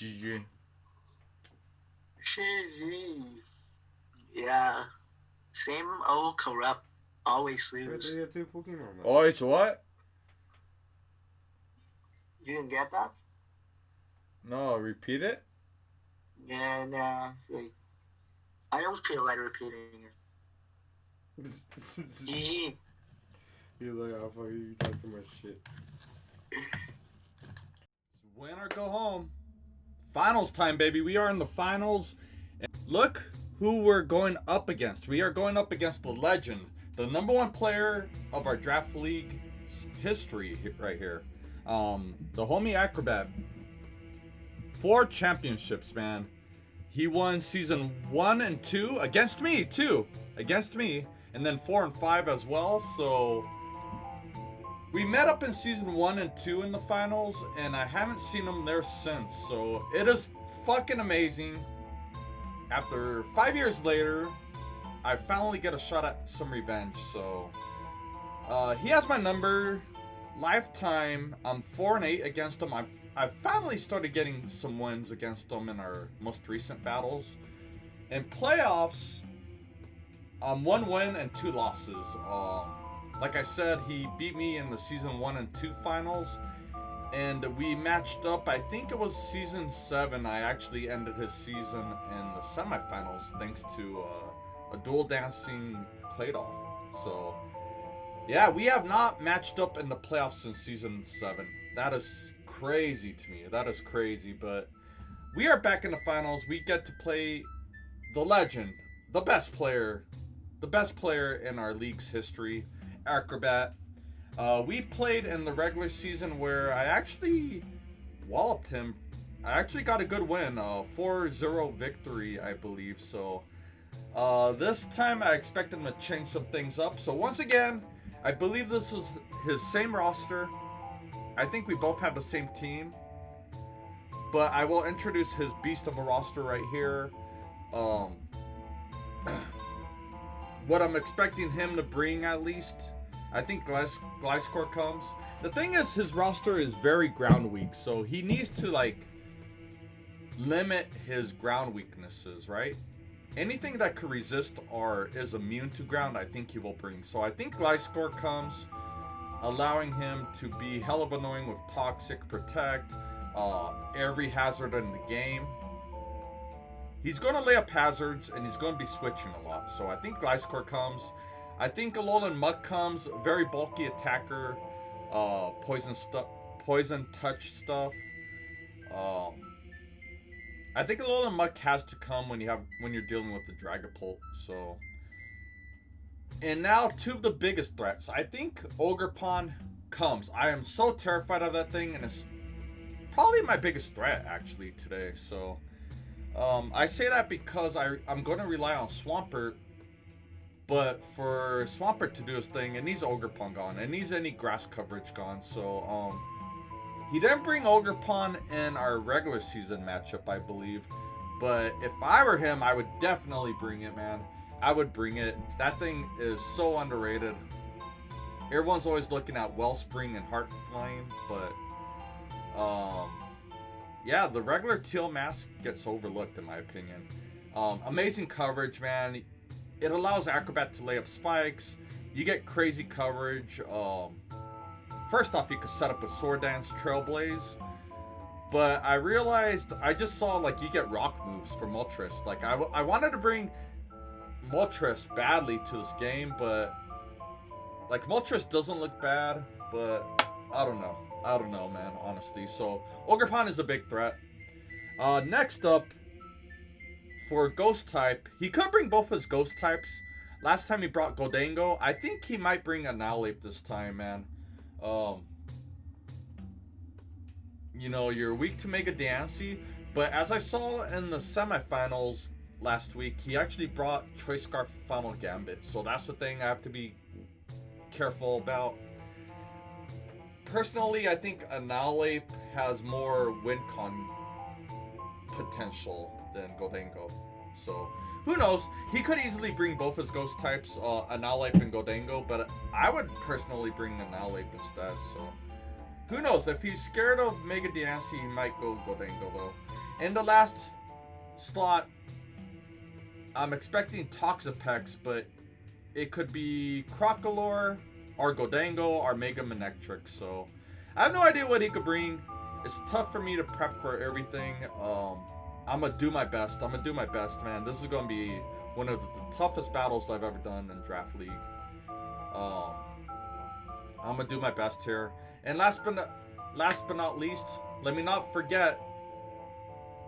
GG. GG. Yeah. Same old corrupt. Always lose. They had 2 Pokemon. Always what? You didn't get that? No, repeat it. Yeah, nah. Like, I don't feel like repeating it. GG. He's like, oh, fuck you talk too much shit. Win or go home. Finals time, baby. We are in the finals. And look who we're going up against. We are going up against the legend, the #1 player of our draft league history right here. The homie Acrobat. 4 championships, man. He won season 1 and 2 against me, too. Against me. And then 4 and 5 as well. So we met up in season 1 and 2 in the finals, and I haven't seen him there since. So it is fucking amazing. After 5 years later, I finally get a shot at some revenge. So he has my number. Lifetime, I'm 4 and 8 against him. I've finally started getting some wins against him in our most recent battles. In playoffs, 1 win and 2 losses. Like I said, he beat me in the season 1 and 2 finals, and we matched up. I think it was season 7. I actually ended his season in the semifinals thanks to a dual dancing Claydol. So yeah, we have not matched up in the playoffs since season 7. That is crazy to me. That is crazy, but we are back in the finals. We get to play the legend, the best player in our league's history, Acrobat. We played in the regular season where I actually walloped him. I actually got a good win, 4-0 victory, I believe. So this time I expect him to change some things up. So once again, I believe this is his same roster. I think we both have the same team. But I will introduce his beast of a roster right here. What I'm expecting him to bring, at least. I think Gliscor comes. The thing is, his roster is very ground weak. So he needs to, like, limit his ground weaknesses, right? Anything that could resist or is immune to ground, I think he will bring. So I think Gliscor comes, allowing him to be hell of annoying with Toxic, Protect, every hazard in the game. He's going to lay up hazards, and he's going to be switching a lot. So I think Gliscor comes. I think Alolan Muck comes, very bulky attacker, poison touch stuff. I think Alolan Muck has to come when you're dealing with the Dragapult. So, and now 2 of the biggest threats. I think Ogerpon comes. I am so terrified of that thing, and it's probably my biggest threat actually today. So, I say that because I'm going to rely on Swampert. But for Swampert to do his thing, it needs Ogerpon gone. It needs any grass coverage gone. So, he didn't bring Ogerpon in our regular season matchup, I believe. But if I were him, I would definitely bring it, man. I would bring it. That thing is so underrated. Everyone's always looking at Wellspring and Heart Flame, but yeah, the regular Teal-Mask gets overlooked in my opinion. Amazing coverage, man. It allows Acrobat to lay up spikes. You get crazy coverage. First off, you could set up a Sword Dance, Trailblaze. But I realized, I just saw, like, you get rock moves for Moltres. Like, I wanted to bring Moltres badly to this game, but, like, Moltres doesn't look bad, but I don't know. I don't know, man, honestly. So, Ogerpon is a big threat. Next up, for Ghost type, he could bring both his Ghost types. Last time he brought Gholdengo. I think he might bring Annihilape this time, man. You know, you're weak to Mega Diancie, but as I saw in the semifinals last week, he actually brought Choice Scarf Final Gambit. So that's the thing I have to be careful about. Personally, I think Annihilape has more win con potential than Gholdengo. So, who knows? He could easily bring both his ghost types, Annihilape and Gholdengo, but I would personally bring Annihilape instead. So, who knows? If he's scared of Mega Diancie, he might go Gholdengo though. In the last slot, I'm expecting Toxapex, but it could be Crocalor or Gholdengo or Mega Manectric. So I have no idea what he could bring. It's tough for me to prep for everything. I'm gonna do my best. I'm gonna do my best, man. This is gonna be one of the toughest battles I've ever done in Draft League. I'm gonna do my best here. And last but not least, let me not forget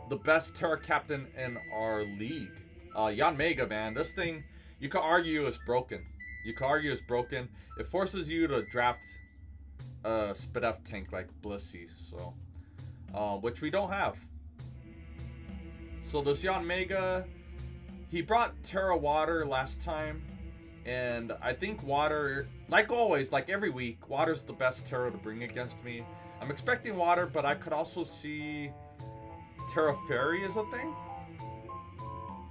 the best Terra captain in our league, YANMEGA, man. This thing, you could argue is broken. You could argue it's broken. It forces you to draft a Spidef tank like Blissey, so which we don't have. So this YANMEGA, he brought Terra Water last time, and I think Water, like always, like every week, Water's the best Terra to bring against me. I'm expecting Water, but I could also see Terra Fairy is a thing.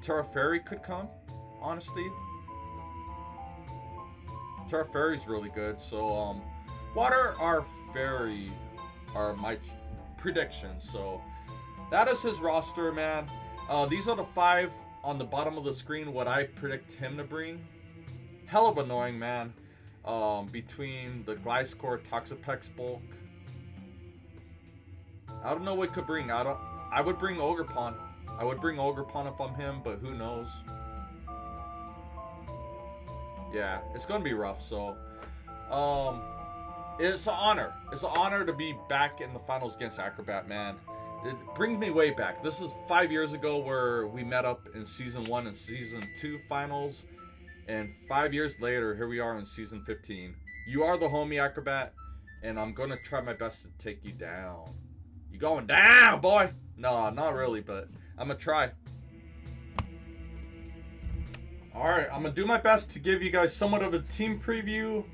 Terra Fairy could come, honestly. Terra Fairy's really good, so Water or Fairy are my predictions. So that is his roster, man. These are the 5 on the bottom of the screen, what I predict him to bring. Hell of annoying, man. Between the Gliscor, Toxapex bulk. I don't know what it could bring. I would bring Ogerpon. I would bring Ogerpon if I'm him, but who knows? Yeah, it's gonna be rough. So, it's an honor. It's an honor to be back in the finals against Acrobat, man. It brings me way back. This is 5 years ago where we met up in Season 1 and Season 2 finals. And 5 years later, here we are in Season 15. You are the homie, Acrobat. And I'm going to try my best to take you down. You going down, boy? No, not really, but I'm going to try. Alright, I'm going to do my best to give you guys somewhat of a team preview.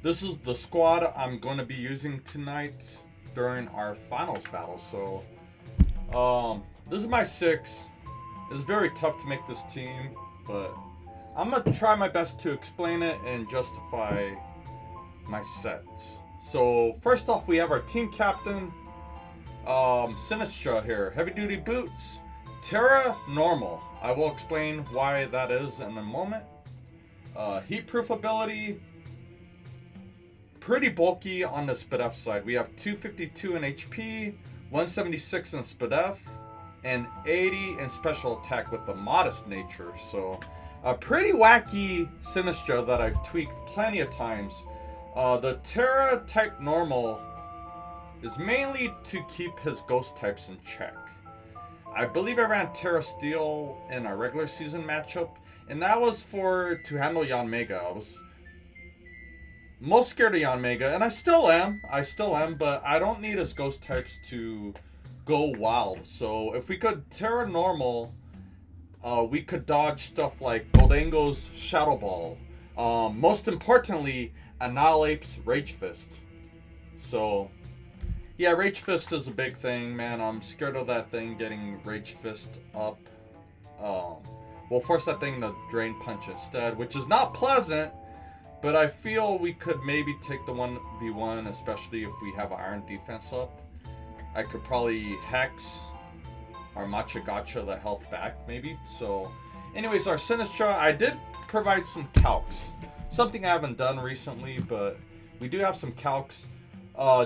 This is the squad I'm going to be using tonight during our finals battle. So, this is my 6. It's very tough to make this team, but I'm going to try my best to explain it and justify my sets. So, first off, we have our team captain, SINISTCHA here. Heavy duty boots, Terra normal. I will explain why that is in a moment. Heat proof ability, pretty bulky on the Spidef side. We have 252 in HP, 176 in Spidef, and 80 in special attack with the modest nature. So a pretty wacky SINISTCHA that I've tweaked plenty of times. The Terra type normal is mainly to keep his ghost types in check. I believe I ran Terra Steel in our regular season matchup, and that was to handle YANMEGA. I was most scared of YANMEGA, and I still am, but I don't need his ghost types to go wild. So if we could Terra normal, we could dodge stuff like Gholdengo's Shadow Ball. Most importantly, Annihilape's Rage Fist. So yeah, Rage Fist is a big thing, man. I'm scared of that thing getting Rage Fist up. We'll force that thing to Drain Punch instead, which is not pleasant. But I feel we could maybe take the 1v1, especially if we have Iron Defense up. I could probably Hex our Gacha the health back, maybe. So, anyways, our SINISTCHA, I did provide some calcs. Something I haven't done recently, but we do have some calcs.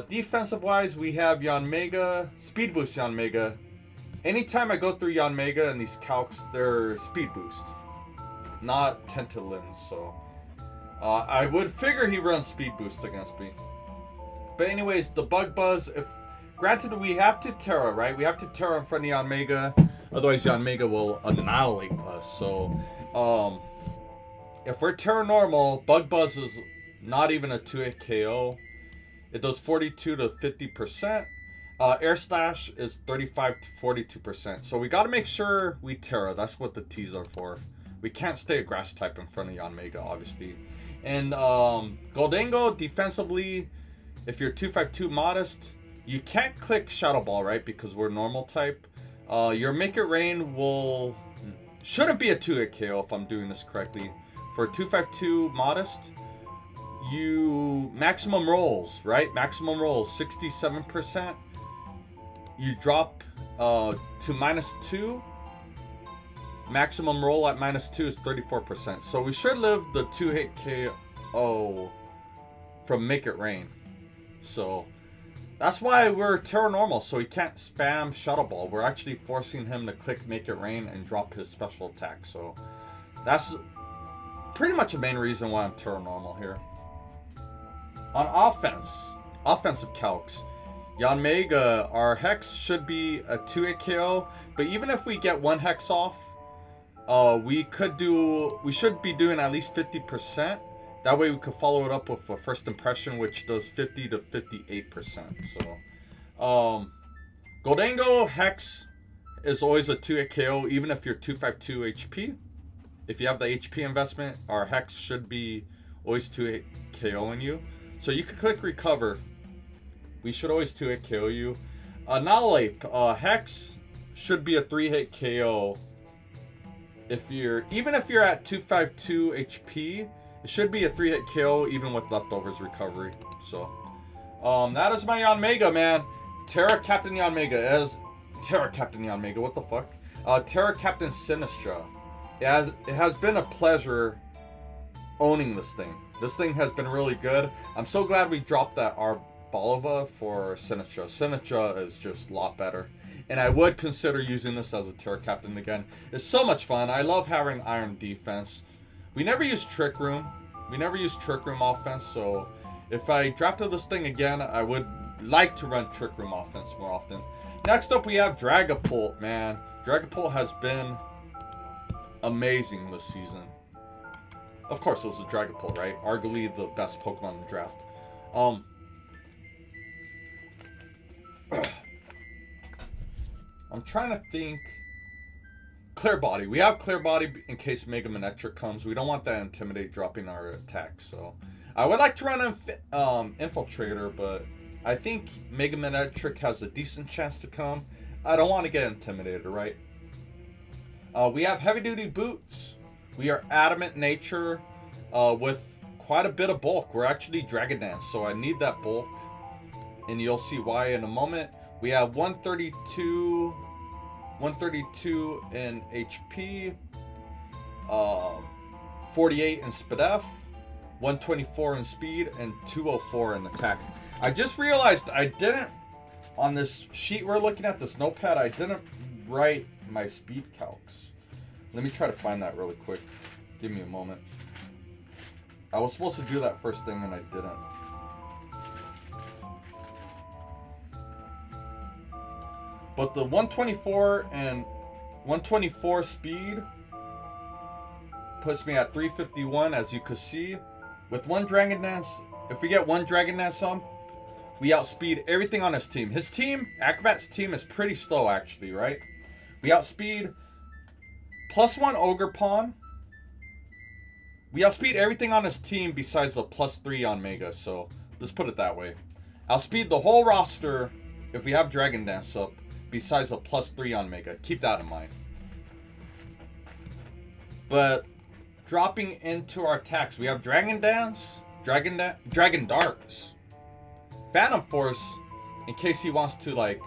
Defensive-wise, we have YANMEGA, Speed Boost YANMEGA. Anytime I go through YANMEGA and these calcs, they're Speed Boost, not Tentalins, so I would figure he runs Speed Boost against me. But anyways, the Bug Buzz, granted we have to Terra, right? We have to Terra in front of YANMEGA, otherwise YANMEGA will annihilate us. So, if we're Terra normal, Bug Buzz is not even a 2-hit KO. It does 42 to 50%. Air Slash is 35 to 42%. So we got to make sure we Terra. That's what the T's are for. We can't stay a Grass type in front of YANMEGA, obviously. And Gholdengo, defensively, if you're 252 modest, you can't click Shadow Ball, right? Because we're normal type. Your Make It Rain shouldn't be a 2-hit KO if I'm doing this correctly. For 252 modest, you maximum rolls, right? Maximum rolls 67%. you drop to -2. Maximum roll at -2 is 34%. So we should live the 2-hit KO from Make It Rain. So that's why we're Terra Normal, so he can't spam Shadow Ball. We're actually forcing him to click Make It Rain and drop his special attack. So that's pretty much the main reason why I'm Terra Normal here. On offense, offensive calcs, YANMEGA, our Hex should be a 2-hit KO, but even if we get 1 Hex off, we should be doing at least 50%. That way we could follow it up with a first impression, which does 50 to 58%. So, Gholdengo Hex is always a 2-hit KO, even if you're 252 HP. If you have the HP investment, our Hex should be always 2-hit KOing you. So you can click Recover. We should always 2-hit KO you. Annihilape, Hex should be a 3-hit KO. Even if you're at 252 HP, it should be a 3-hit KO even with leftovers recovery. So, that is my YANMEGA, man. Terra Captain YANMEGA. Terra Captain YANMEGA. What the fuck? Terra Captain SINISTCHA. It has been a pleasure owning this thing. This thing has been really good. I'm so glad we dropped that Arbalova for SINISTCHA. SINISTCHA is just a lot better. And I would consider using this as a Terra Captain again. It's so much fun. I love having Iron Defense. We never use Trick Room. We never use Trick Room offense. So if I drafted this thing again, I would like to run Trick Room offense more often. Next up, we have Dragapult, man. Dragapult has been amazing this season. Of course, it was a Dragapult, right? Arguably the best Pokemon in the draft. I'm trying to think. Clear Body. We have Clear Body in case Mega Manectric comes. We don't want that Intimidate dropping our attack. So I would like to run Infiltrator, but I think Mega Manectric has a decent chance to come. I don't want to get Intimidated, right? We have Heavy Duty Boots. We are Adamant Nature with quite a bit of bulk. We're actually Dragon Dance, so I need that bulk. And you'll see why in a moment. We have 132 in HP, 48 in SPDF, 124 in speed, and 204 in attack. I just realized I didn't, on this sheet we're looking at, this notepad, I didn't write my speed calcs. Let me try to find that really quick. Give me a moment. I was supposed to do that first thing and I didn't. But the 124 and 124 speed puts me at 351, as you could see. With one Dragon Dance, if we get one Dragon Dance on, we outspeed everything on his team. His team, Acrobat's team, is pretty slow actually, right? We outspeed +1 Ogerpon. We outspeed everything on his team besides the +3 on Mega, so let's put it that way. Outspeed the whole roster if we have Dragon Dance up, besides a +3 on Mega. Keep that in mind. But dropping into our attacks, we have Dragon Dance, Dragon Darts, Phantom Force, in case he wants to like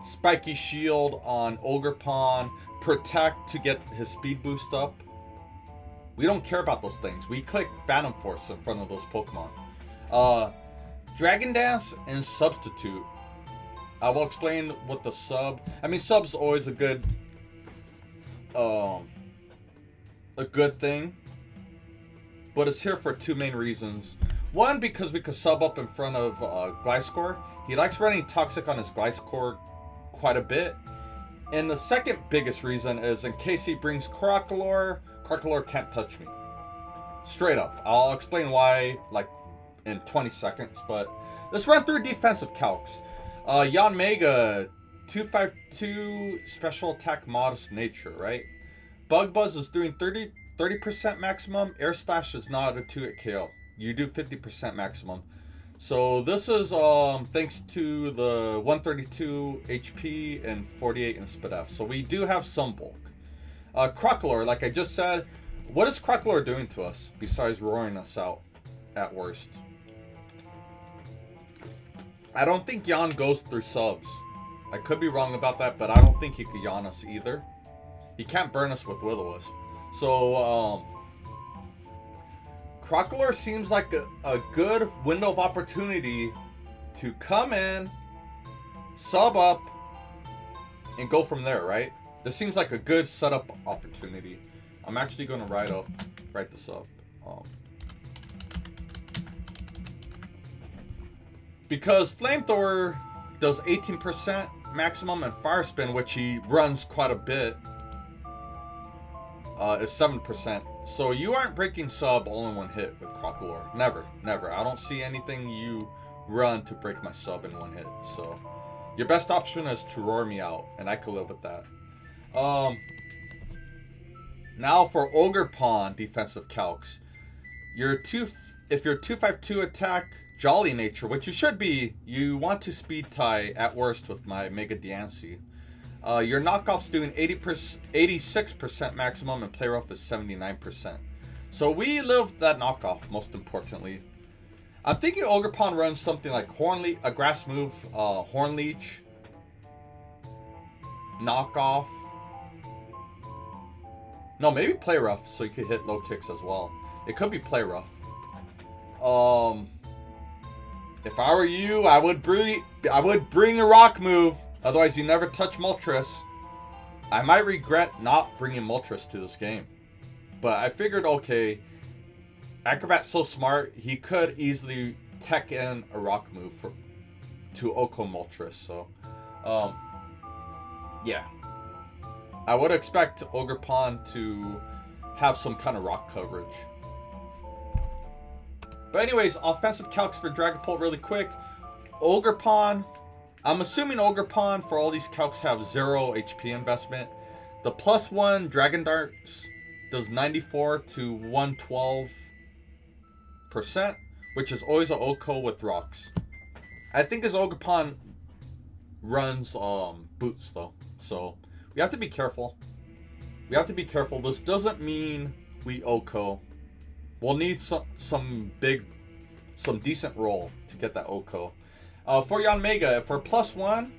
Spiky Shield on Ogerpon, Protect to get his speed boost up. We don't care about those things. We click Phantom Force in front of those Pokemon. Dragon Dance and Substitute. I will explain what the sub. I mean, sub's always a good thing, but it's here for two main reasons. One, because we could sub up in front of Gliscor. He likes running Toxic on his Gliscor quite a bit. And the second biggest reason is in case he brings Crocalor, Crocalor can't touch me. Straight up. I'll explain why like in 20 seconds, but let's run through defensive calcs. YANMEGA 252 special attack modest nature, right? Bug Buzz is doing 30% maximum. Air Slash is not a 2-hit KO. You do 50% maximum. So this is thanks to the 132 HP and 48 in SPDF. So we do have some bulk. Crocalor, like I just said, what is Crocalor doing to us besides roaring us out at worst? I don't think Yan goes through subs. I could be wrong about that, but I don't think he could yawn us either. He can't burn us with Will-O-Wisp. So, Crocalor seems like a good window of opportunity to come in, sub up, and go from there, right? This seems like a good setup opportunity. I'm actually going to write this up. Because Flamethrower does 18% maximum and Fire Spin, which he runs quite a bit, is 7%. So you aren't breaking sub all in one hit with Crocalor. Never, never. I don't see anything you run to break my sub in one hit. So your best option is to roar me out, and I could live with that. Now for Ogerpon defensive calcs. If you're 252 attack, Jolly nature, which you should be, you want to speed tie at worst with my Mega Diancie. Your knockoff's doing 86% maximum and play rough is 79%. So we live that knockoff, most importantly. I'm thinking Ogerpon runs something like a grass move, Horn Leech, knockoff. No, maybe play rough so you could hit Lokix as well. It could be play rough. If I were you, I would bring a rock move. Otherwise, you never touch Moltres. I might regret not bringing Moltres to this game. But I figured, okay, Acrobat's so smart, he could easily tech in a rock move to Oko Moltres. So, yeah. I would expect Ogerpon to have some kind of rock coverage. But anyways, offensive calcs for Dragapult really quick. Ogerpon, I'm assuming Ogerpon for all these calcs have 0 HP investment. The +1 Dragon Darts does 94 to 112%, which is always an Oko with rocks. I think his Ogerpon runs boots though, so we have to be careful. We have to be careful. This doesn't mean we Oko. We'll need some decent roll to get that Oko. For YANMEGA, for +1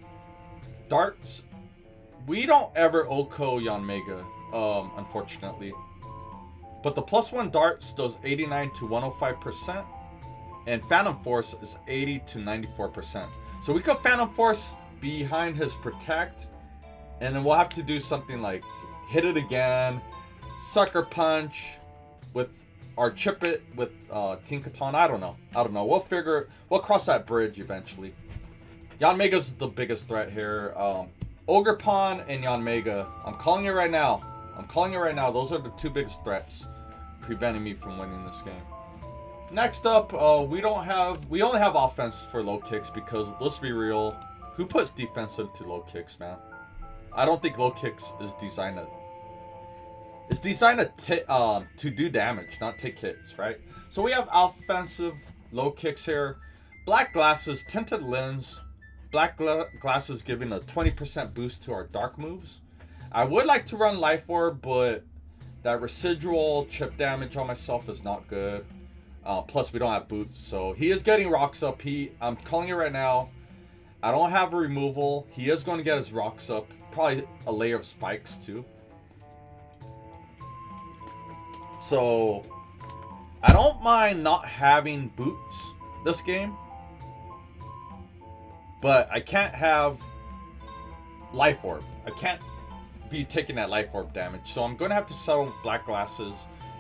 darts, we don't ever Oko YANMEGA, unfortunately. But the +1 darts does 89 to 105%, and Phantom Force is 80 to 94%. So we could Phantom Force behind his Protect, and then we'll have to do something like hit it again, Sucker Punch with or chip it with Tinkaton. I don't know. We'll cross that bridge eventually. YANMEGA's the biggest threat here. Ogerpon and YANMEGA. I'm calling it right now. Those are the two biggest threats preventing me from winning this game. Next up, we only have offense for Lokix because let's be real, who puts defense into Lokix, man? I don't think Lokix is designed to. It's designed to do damage, not take hits, right? So we have offensive Lokix here. Black Glasses, Tinted Lens. Black Glasses giving a 20% boost to our dark moves. I would like to run Life Orb, but that residual chip damage on myself is not good. Plus, we don't have boots, so he is getting rocks up. I'm calling it right now. I don't have a removal. He is going to get his rocks up. Probably a layer of spikes, too. So, I don't mind not having boots this game. But I can't have Life Orb. I can't be taking that Life Orb damage. So I'm going to have to settle with Black Glasses.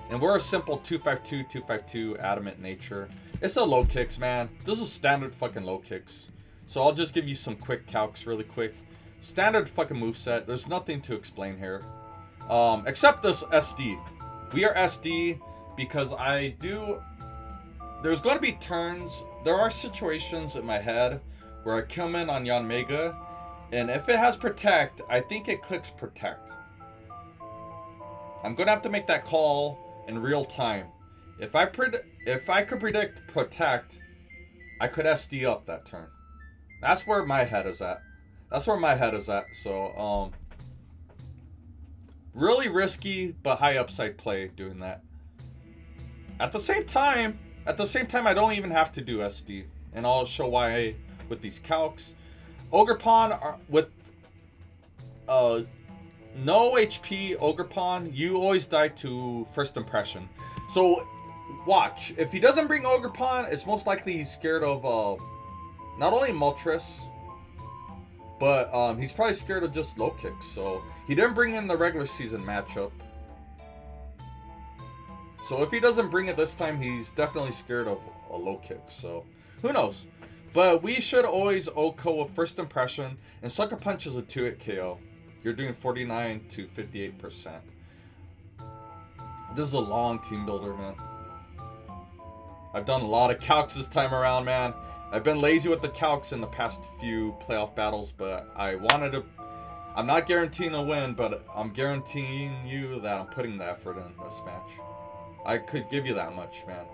And we're a simple 252, 252 Adamant Nature. It's a Lokix, man. This is standard fucking Lokix. So I'll just give you some quick calcs really quick. Standard fucking moveset. There's nothing to explain here. Except this SD. We are SD because there's going to be turns. There are situations in my head where I come in on YANMEGA, and if it has Protect, I think it clicks Protect. I'm going to have to make that call in real time. If I could predict Protect, I could SD up that turn. That's where my head is at. So, really risky, but high upside play doing that. At the same time, I don't even have to do SD. And I'll show why with these calcs. Ogerpon with no HP Ogerpon, you always die to first impression. So watch, if he doesn't bring Ogerpon, it's most likely he's scared of not only Moltres, but he's probably scared of just Lokix. So he didn't bring in the regular season matchup. So if he doesn't bring it this time, he's definitely scared of a Lokix. So who knows? But we should always OHKO with first impression, and Sucker Punch is a 2-hit KO. You're doing 49 to 58%. This is a long team builder, man. I've done a lot of calcs this time around, man. I've been lazy with the calcs in the past few playoff battles, but I wanted to... I'm not guaranteeing a win, but I'm guaranteeing you that I'm putting the effort in this match. I could give you that much, man.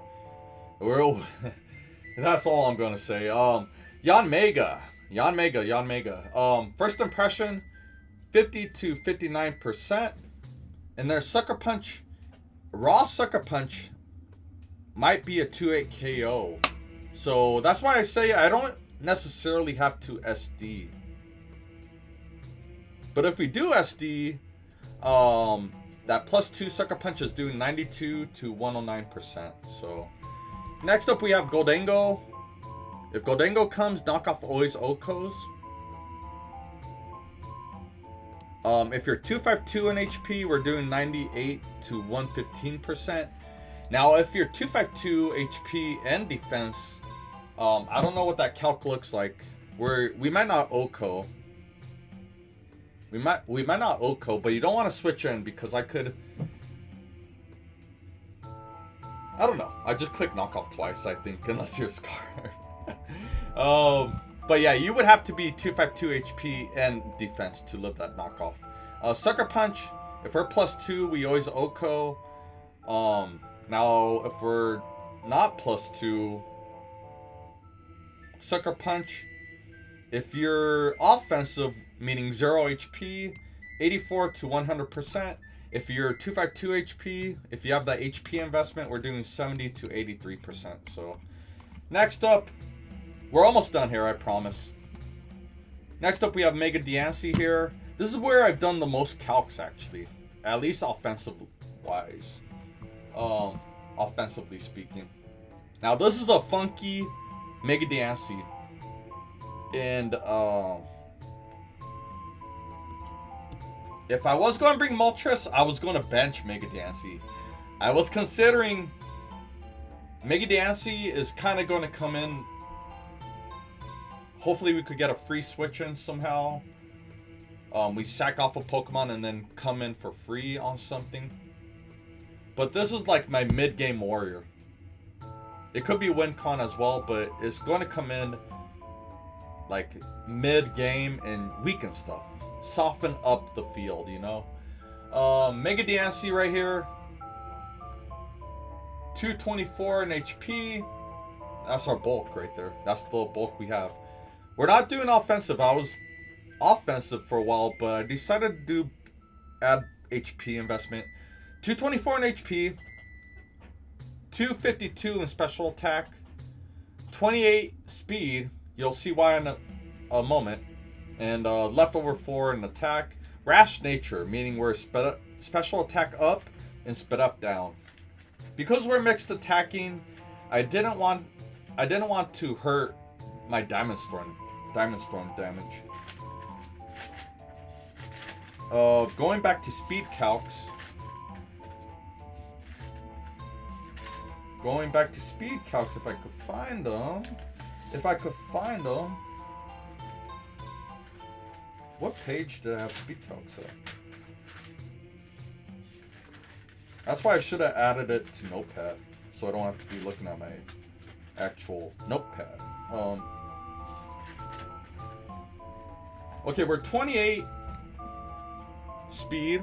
That's all I'm going to say. YANMEGA. First impression, 50 to 59%. And their Sucker Punch, raw Sucker Punch, might be a 2-hit KO. So that's why I say I don't necessarily have to SD. But if we do SD, that +2 Sucker Punch is doing 92 to 109%. So next up we have Gholdengo. If Gholdengo comes, knockoff always OHKOs. If you're 252 in HP, we're doing 98 to 115%. Now, if you're 252 HP and defense, I don't know what that calc looks like. We might not OHKO. We might not OHKO, but you don't want to switch in because I could... I don't know. I just clicked knockoff twice, I think, unless you're Scar. But yeah, you would have to be 252 HP and defense to live that knockoff. Sucker Punch, if we're +2, we always OHKO. Now, if we're not +2, Sucker Punch, if you're offensive, meaning 0 HP, 84 to 100%. If you're 252 HP, if you have that HP investment, we're doing 70 to 83%. So, next up, we're almost done here, I promise. Next up, we have Mega Diancie here. This is where I've done the most calcs, actually. At least offensive-wise. Offensively speaking. Now, this is a funky Mega Diancie. And, if I was going to bring Moltres, I was going to bench Mega Diancie. I was considering Mega Diancie is kind of going to come in. Hopefully we could get a free switch in somehow. We sack off a Pokemon and then come in for free on something. But this is like my mid-game warrior. It could be WinCon as well, but it's going to come in like mid-game and weaken stuff. Soften up the field, you know. Mega Diancie right here, 224 in HP. That's our bulk right there. That's the bulk we have. We're not doing offensive. I was offensive for a while, but I decided to add HP investment. 224 in HP, 252 in special attack, 28 speed. You'll see why in a moment. And leftover 4 in attack. Rash nature, meaning we're special attack up and sped up down. Because we're mixed attacking, I didn't want to hurt my Diamond Storm damage. Going back to speed calcs. If I could find them. What page did I have speed calcs at? That's why I should have added it to Notepad, so I don't have to be looking at my actual Notepad. Okay, we're 28 speed,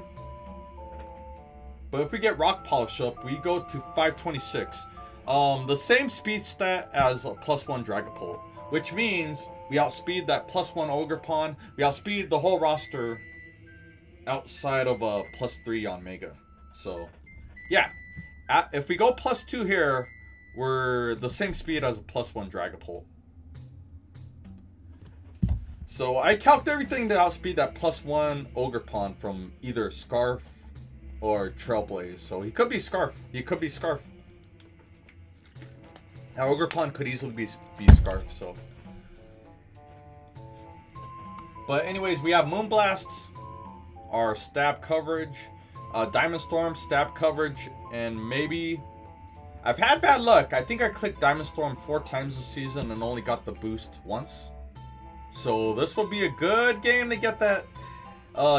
but if we get Rock Polish up, we go to 526. The same speed stat as a +1 Dragapult, which means we outspeed that +1 Ogerpon. We outspeed the whole roster outside of a +3 YANMEGA. So, yeah. If we go +2 here, we're the same speed as a +1 Dragapult. So I calced everything to outspeed that +1 Ogerpon from either Scarf or Trailblaze. So he could be Scarf. He could be Scarf. Now Ogerpon could easily be Scarf. So, but anyways, we have Moonblast, our stab coverage, Diamond Storm stab coverage, and maybe I've had bad luck. I think I clicked Diamond Storm 4 times this season and only got the boost once. So this will be a good game to get that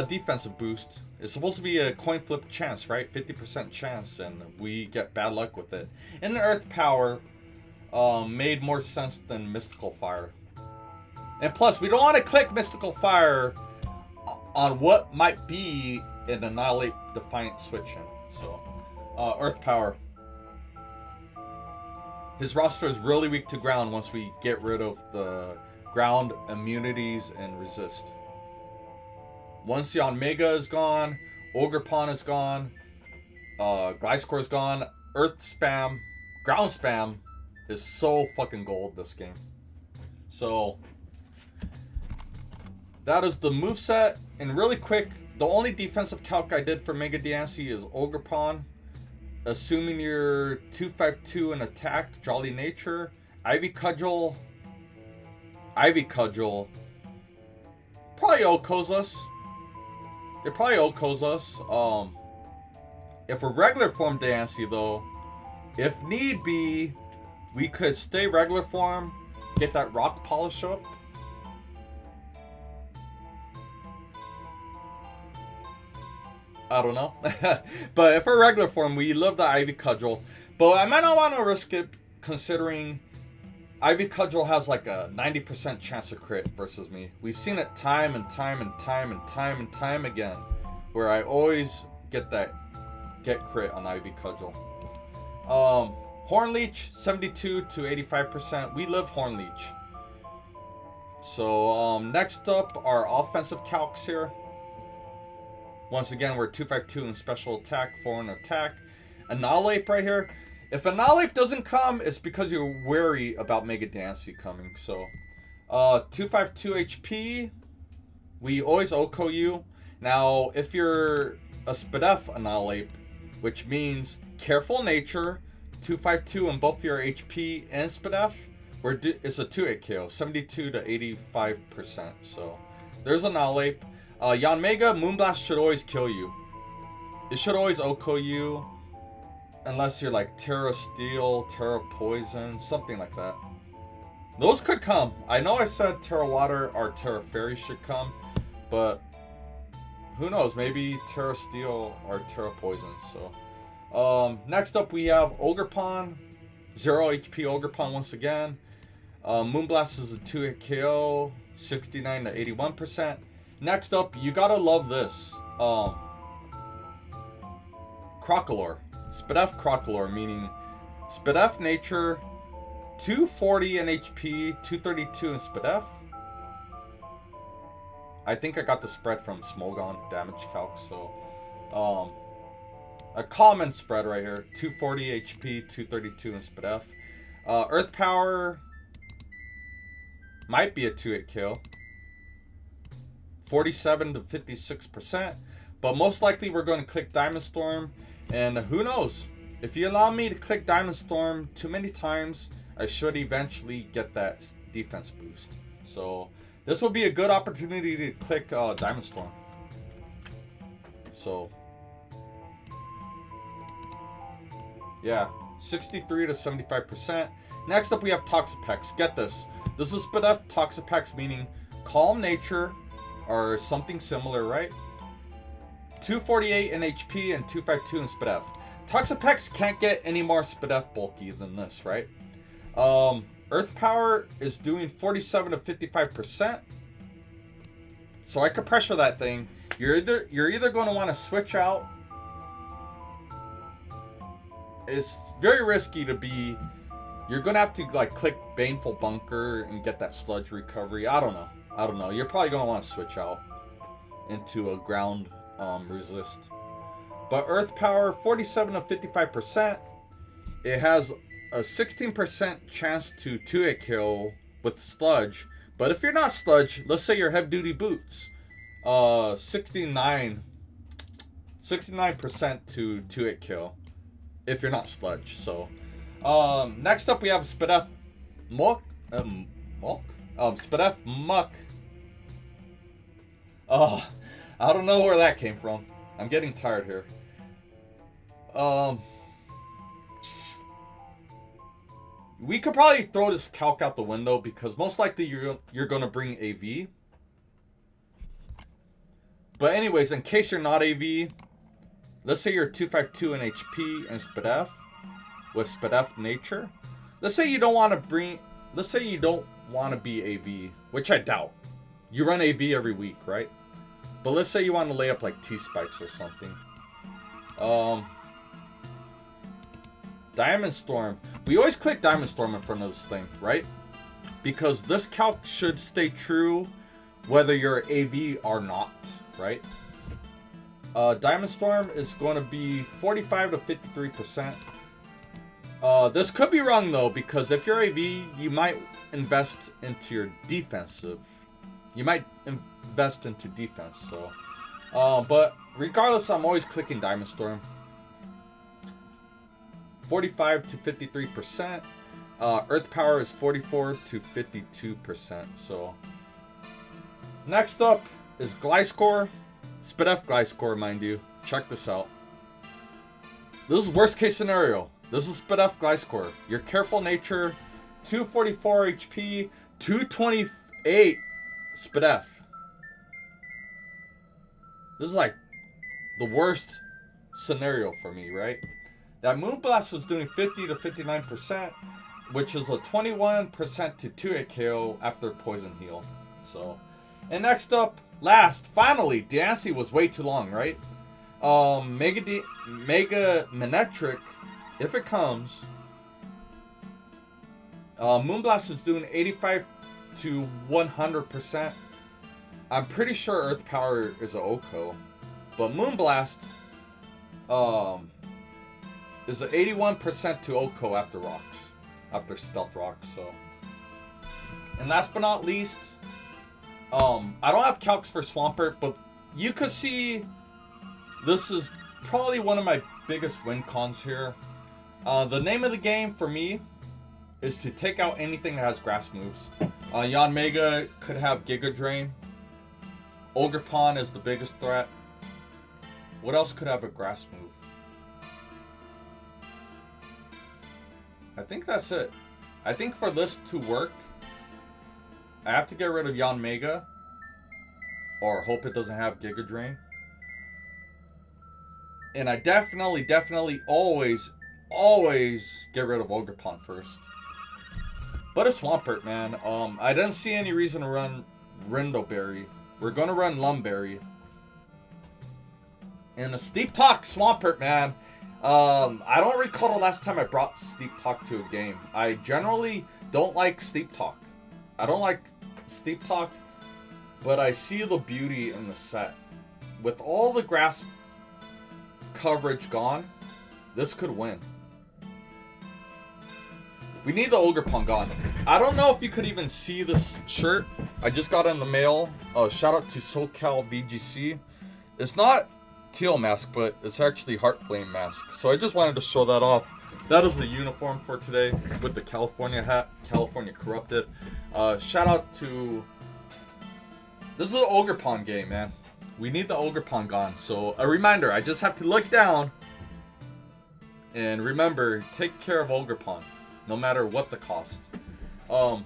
defensive boost. It's supposed to be a coin flip chance, right? 50% chance, and we get bad luck with it. And the Earth Power made more sense than Mystical Fire. And plus, we don't want to click Mystical Fire on what might be an Annihilate Defiant switch-in. So, Earth Power. His roster is really weak to ground once we get rid of the ground immunities and resist. Once YANMEGA is gone, Ogerpon is gone, Gliscor is gone, Earth Spam, Ground Spam is so fucking gold this game. So that is the moveset. And really quick, the only defensive calc I did for Mega Diancie is Ogerpon. Assuming you're 252 in attack, Jolly Nature, Ivy Cudgel probably Okos us. It probably Okos us. If we're regular form Diancie though, if need be, we could stay regular form, get that rock polish up. I don't know. But if we're regular form, we love the Ivy Cudgel. But I might not want to risk it considering Ivy Cudgel has like a 90% chance to crit versus me. We've seen it time and time again, where I always get crit on Ivy Cudgel. Horn Leech, 72 to 85%. We love Horn Leech. So next up are offensive calcs here. Once again, we're 252 in special attack, 4 in attack. Annihilape right here. If Annihilape doesn't come, it's because you're wary about Mega Diancie coming. So, 252 HP. We always OHKO you. Now, if you're a Spadef Annihilape, which means Careful Nature, 252 in both your HP and Spadef, it's a 2-hit KO, 72 to 85%. So, there's Annihilape. YANMEGA, Moonblast should always kill you. It should always OHKO you. Unless you're like Terra Steel, Terra Poison, something like that. Those could come. I know I said Terra Water or Terra Fairy should come. But who knows? Maybe Terra Steel or Terra Poison. So next up we have Ogerpon. 0 HP Ogerpon once again. Moonblast is a 2-hit KO. 69 to 81%. Next up, you gotta love this. Crocalor. Spadef Crocalor, meaning Spadef Nature, 240 in HP, 232 in Spadef. I think I got the spread from Smogon damage calc, so a common spread right here. 240 HP, 232 in Spadef. Earth Power might be a 2-hit kill. 47 to 56%, but most likely we're going to click Diamond Storm, and who knows, if you allow me to click Diamond Storm too many times, I should eventually get that defense boost. So this will be a good opportunity to click Diamond Storm. So yeah, 63 to 75%. Next up we have Toxapex. Get this. This is Spadef Toxapex, meaning Calm Nature or something similar, right? 248 in HP and 252 in Spadef. Toxapex can't get any more Spadef bulky than this, right? Earth Power is doing 47 to 55%. So I could pressure that thing. You're either going to want to switch out. It's very risky to be. You're going to have to like click Baneful Bunker and get that sludge recovery. I don't know. You're probably going to want to switch out into a ground resist. But Earth Power, 47 to 55%. It has a 16% chance to 2-hit kill with Sludge, But if you're not Sludge, let's say you're Heavy Duty Boots. 69% to 2-hit kill. If you're not Sludge. So, next up we have Spadef Muck. Spadef Muck. I don't know where that came from. I'm getting tired here. We could probably throw this calc out the window because most likely you're going to bring AV. But anyways, in case you're not AV, let's say you're 252 in HP and Spadef with Spadef Nature. Let's say you don't want to bring, let's say you don't want to be AV, which I doubt. You run AV every week, right? But let's say you want to lay up like T-Spikes or something. Diamond Storm. We always click Diamond Storm in front of this thing, right? Because this calc should stay true whether you're AV or not, right? Diamond Storm is going to be 45 to 53%. This could be wrong though, because if you're AV, you might invest into your defensive. You might invest into defense, so. But regardless, I'm always clicking Diamond Storm. 45 to 53%. Earth Power is 44 to 52%. So next up is Gliscor. Spadef Gliscor, mind you. Check this out. This is worst case scenario. This is Spadef Gliscor. Your Careful Nature, 244 HP, 228 Spadef. This is like the worst scenario for me, right? That Moonblast is doing 50 to 59%, which is a 21% to 2-hit KO after Poison Heal. So, and next up, finally, Diancie was way too long, right? Mega Manectric, if it comes, Moonblast is doing 85 to 100%. I'm pretty sure Earth Power is a OHKO, but Moonblast, is an 81% to OHKO after rocks, after stealth rocks. So, and last but not least, I don't have calcs for Swampert, but you could see this is probably one of my biggest win cons here. The name of the game for me is to take out anything that has grass moves. YANMEGA could have Giga Drain. Ogerpon is the biggest threat. What else could have a grass move? I think that's it. I think for this to work, I have to get rid of YANMEGA. Or hope it doesn't have Giga Drain. And I definitely always get rid of Ogerpon first. But a Swampert, man. I didn't see any reason to run Rindoberry. We're gonna run Lumberry. And a Steep Talk Swampert, man. I don't recall the last time I brought Steep Talk to a game. I generally don't like Steep Talk. I don't like Steep Talk, but I see the beauty in the set. With all the grass coverage gone, this could win. We need the Ogerpon gone. I don't know if you could even see this shirt. I just got it in the mail. Shout out to SoCal VGC. It's not teal mask, but it's actually Heart Flame mask. So I just wanted to show that off. That is the uniform for today with the California hat. California Corrupted. Shout out to... This is an Ogerpon game, man. We need the Ogerpon gone. So a reminder, I just have to look down. And remember, take care of Ogerpon. No matter what the cost. But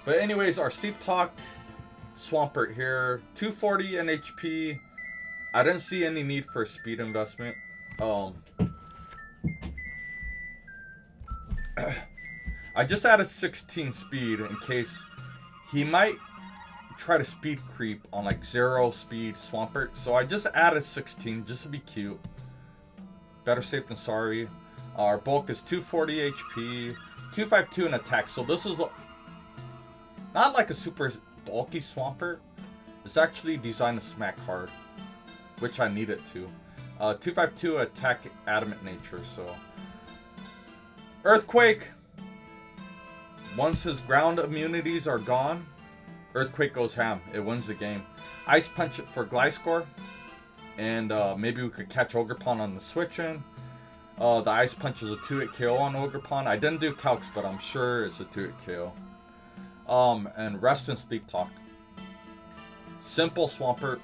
anyways, our Steep Talk Swampert here. 240 in HP. I didn't see any need for speed investment. I just added 16 speed in case he might try to speed creep on like 0 speed Swampert. So I just added 16 just to be cute. Better safe than sorry. Our bulk is 240 HP, 252 in attack. So this is not like a super bulky Swampert. It's actually designed to smack hard, which I need it to. 252 attack adamant nature. So Earthquake. Once his ground immunities are gone, Earthquake goes ham. It wins the game. Ice Punch it for Gliscor. And maybe we could catch Ogerpon on the switch in. The Ice Punch is a 2-hit KO on Ogerpon. I didn't do calcs, but I'm sure it's a 2-hit KO. And Rest and Sleep Talk. Simple Swampert.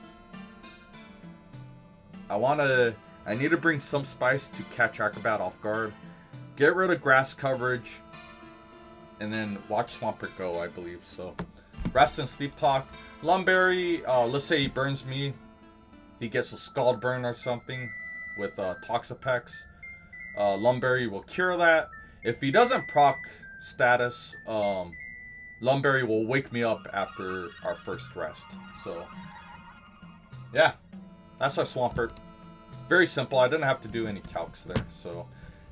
I need to bring some spice to catch Acrobat off guard. Get rid of grass coverage. And then watch Swampert go, I believe. So, Rest and Sleep Talk. Lumberry, let's say he burns me. He gets a Scald Burn or something with Toxapex. Lumberry will cure that. If he doesn't proc status, Lumberry will wake me up after our first rest. So, yeah, that's our Swampert. Very simple. I didn't have to do any calcs there. So,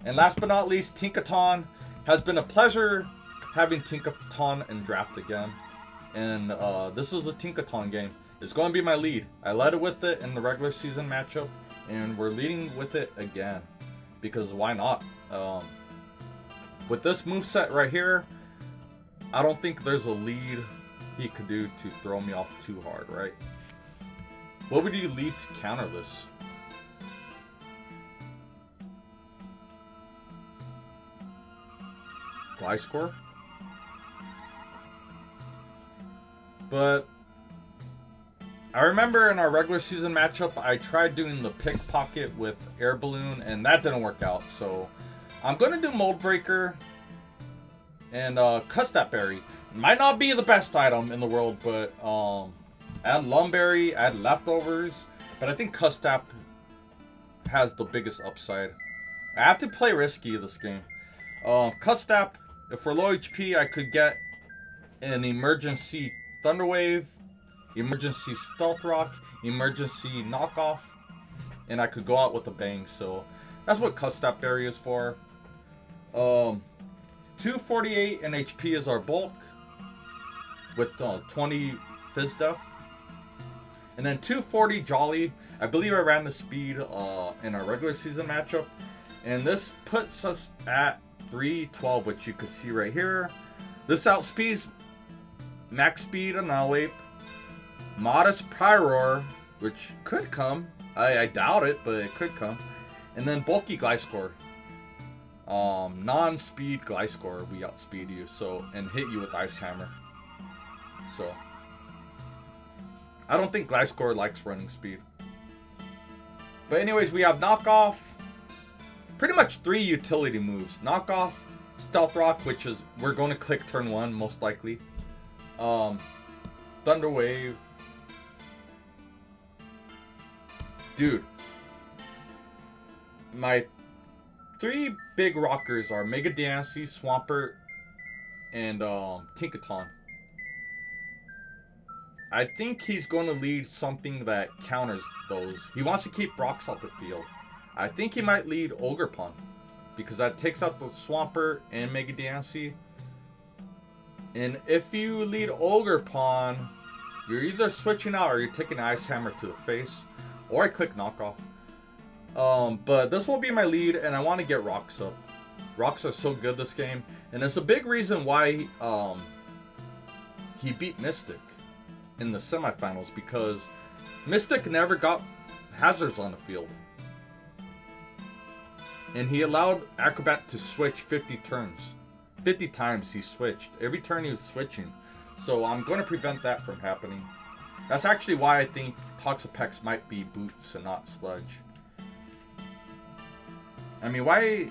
and last but not least, Tinkaton. Has been a pleasure having Tinkaton in draft again. And this is a Tinkaton game. It's going to be my lead. I led it with it in the regular season matchup, and we're leading with it again. Because why not? With this moveset right here, I don't think there's a lead he could do to throw me off too hard, right? What would you lead to counter this? Gliscor? But I remember in our regular season matchup, I tried doing the Pickpocket with Air Balloon, and that didn't work out. So I'm going to do Mold Breaker and Cuss That Berry. Might not be the best item in the world, but add Lumberry, add Leftovers. But I think Cuss That has the biggest upside. I have to play risky this game. Cuss That, if we're low HP, I could get an Emergency Thunder Wave, Emergency Stealth Rock, Emergency Knockoff, and I could go out with a bang. So that's what Cuss That Berry is for. 248 in HP is our bulk with 20 Fizz Def. And then 240 Jolly. I believe I ran the speed in our regular season matchup. And this puts us at 312, which you can see right here. This outspeeds Max Speed Annihilape, Modest Pyroar, which could come. I doubt it, but it could come. And then Bulky Gliscor. Non-speed Gliscor, we outspeed you, so, and hit you with Ice Hammer. So I don't think Gliscor likes running speed. But anyways, we have Knockoff. Pretty much 3 utility moves. Knockoff, Stealth Rock, which is we're going to click turn 1 most likely. Thunder Wave. Dude, my 3 big rockers are Mega Diancie, Swampert, and Tinkaton. I think he's going to lead something that counters those. He wants to keep rocks off the field. I think he might lead Ogerpon, because that takes out the Swampert and Mega Diancie. And if you lead Ogerpon, you're either switching out or you're taking Ice Hammer to the face. Or I click Knockoff. But this will be my lead, and I want to get rocks up. Rocks are so good this game. And it's a big reason why he beat Mystic in the semifinals, because Mystic never got hazards on the field. And he allowed Acrobat to switch 50 turns. 50 times he switched. Every turn he was switching. So I'm going to prevent that from happening. That's actually why I think Toxapex might be Boots and not Sludge. I mean, why?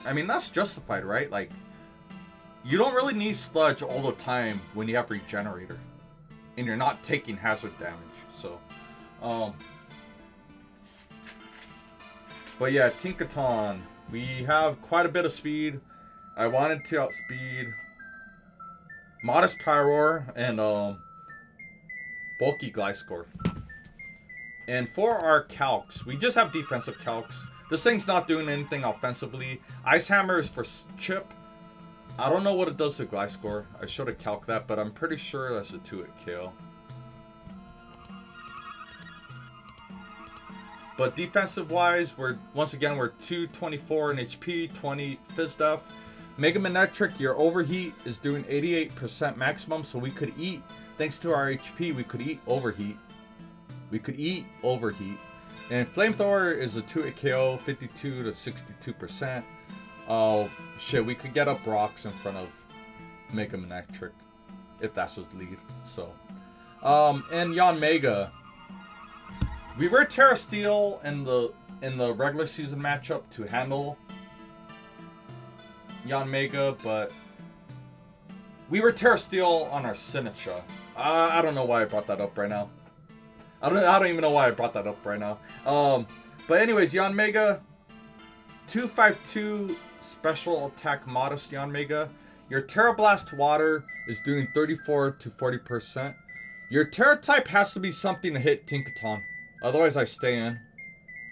I mean, that's justified, right? Like, you don't really need Sludge all the time when you have Regenerator. And you're not taking hazard damage. So, but yeah, Tinkaton. We have quite a bit of speed. I wanted to outspeed Modest Pyroar and Bulky Gliscor. And for our calcs, we just have defensive calcs. This thing's not doing anything offensively. Ice Hammer is for chip. I don't know what it does to Gliscor. I should have calced that, but I'm pretty sure that's a 2-hit KO. But defensive wise, we're 224 in HP, 20 Fizz Def. Mega Manectric, your overheat is doing 88% maximum, so we could eat, thanks to our HP, we could eat overheat. We could eat overheat. And Flamethrower is a 2-hit KO, 52 to 62%. Oh, shit, we could get up rocks in front of Mega Manectric, if that's his lead, so. And YANMEGA. We were Terra Steel in the regular season matchup to handle YANMEGA, but we were Terra Steel on our SINISTCHA. I don't know why I brought that up right now. I don't even know why I brought that up right now. But anyways, YANMEGA, 252 special attack modest YANMEGA. Your Terra Blast Water is doing 34 to 40%. Your Terra type has to be something to hit Tinkaton. Otherwise, I stay in.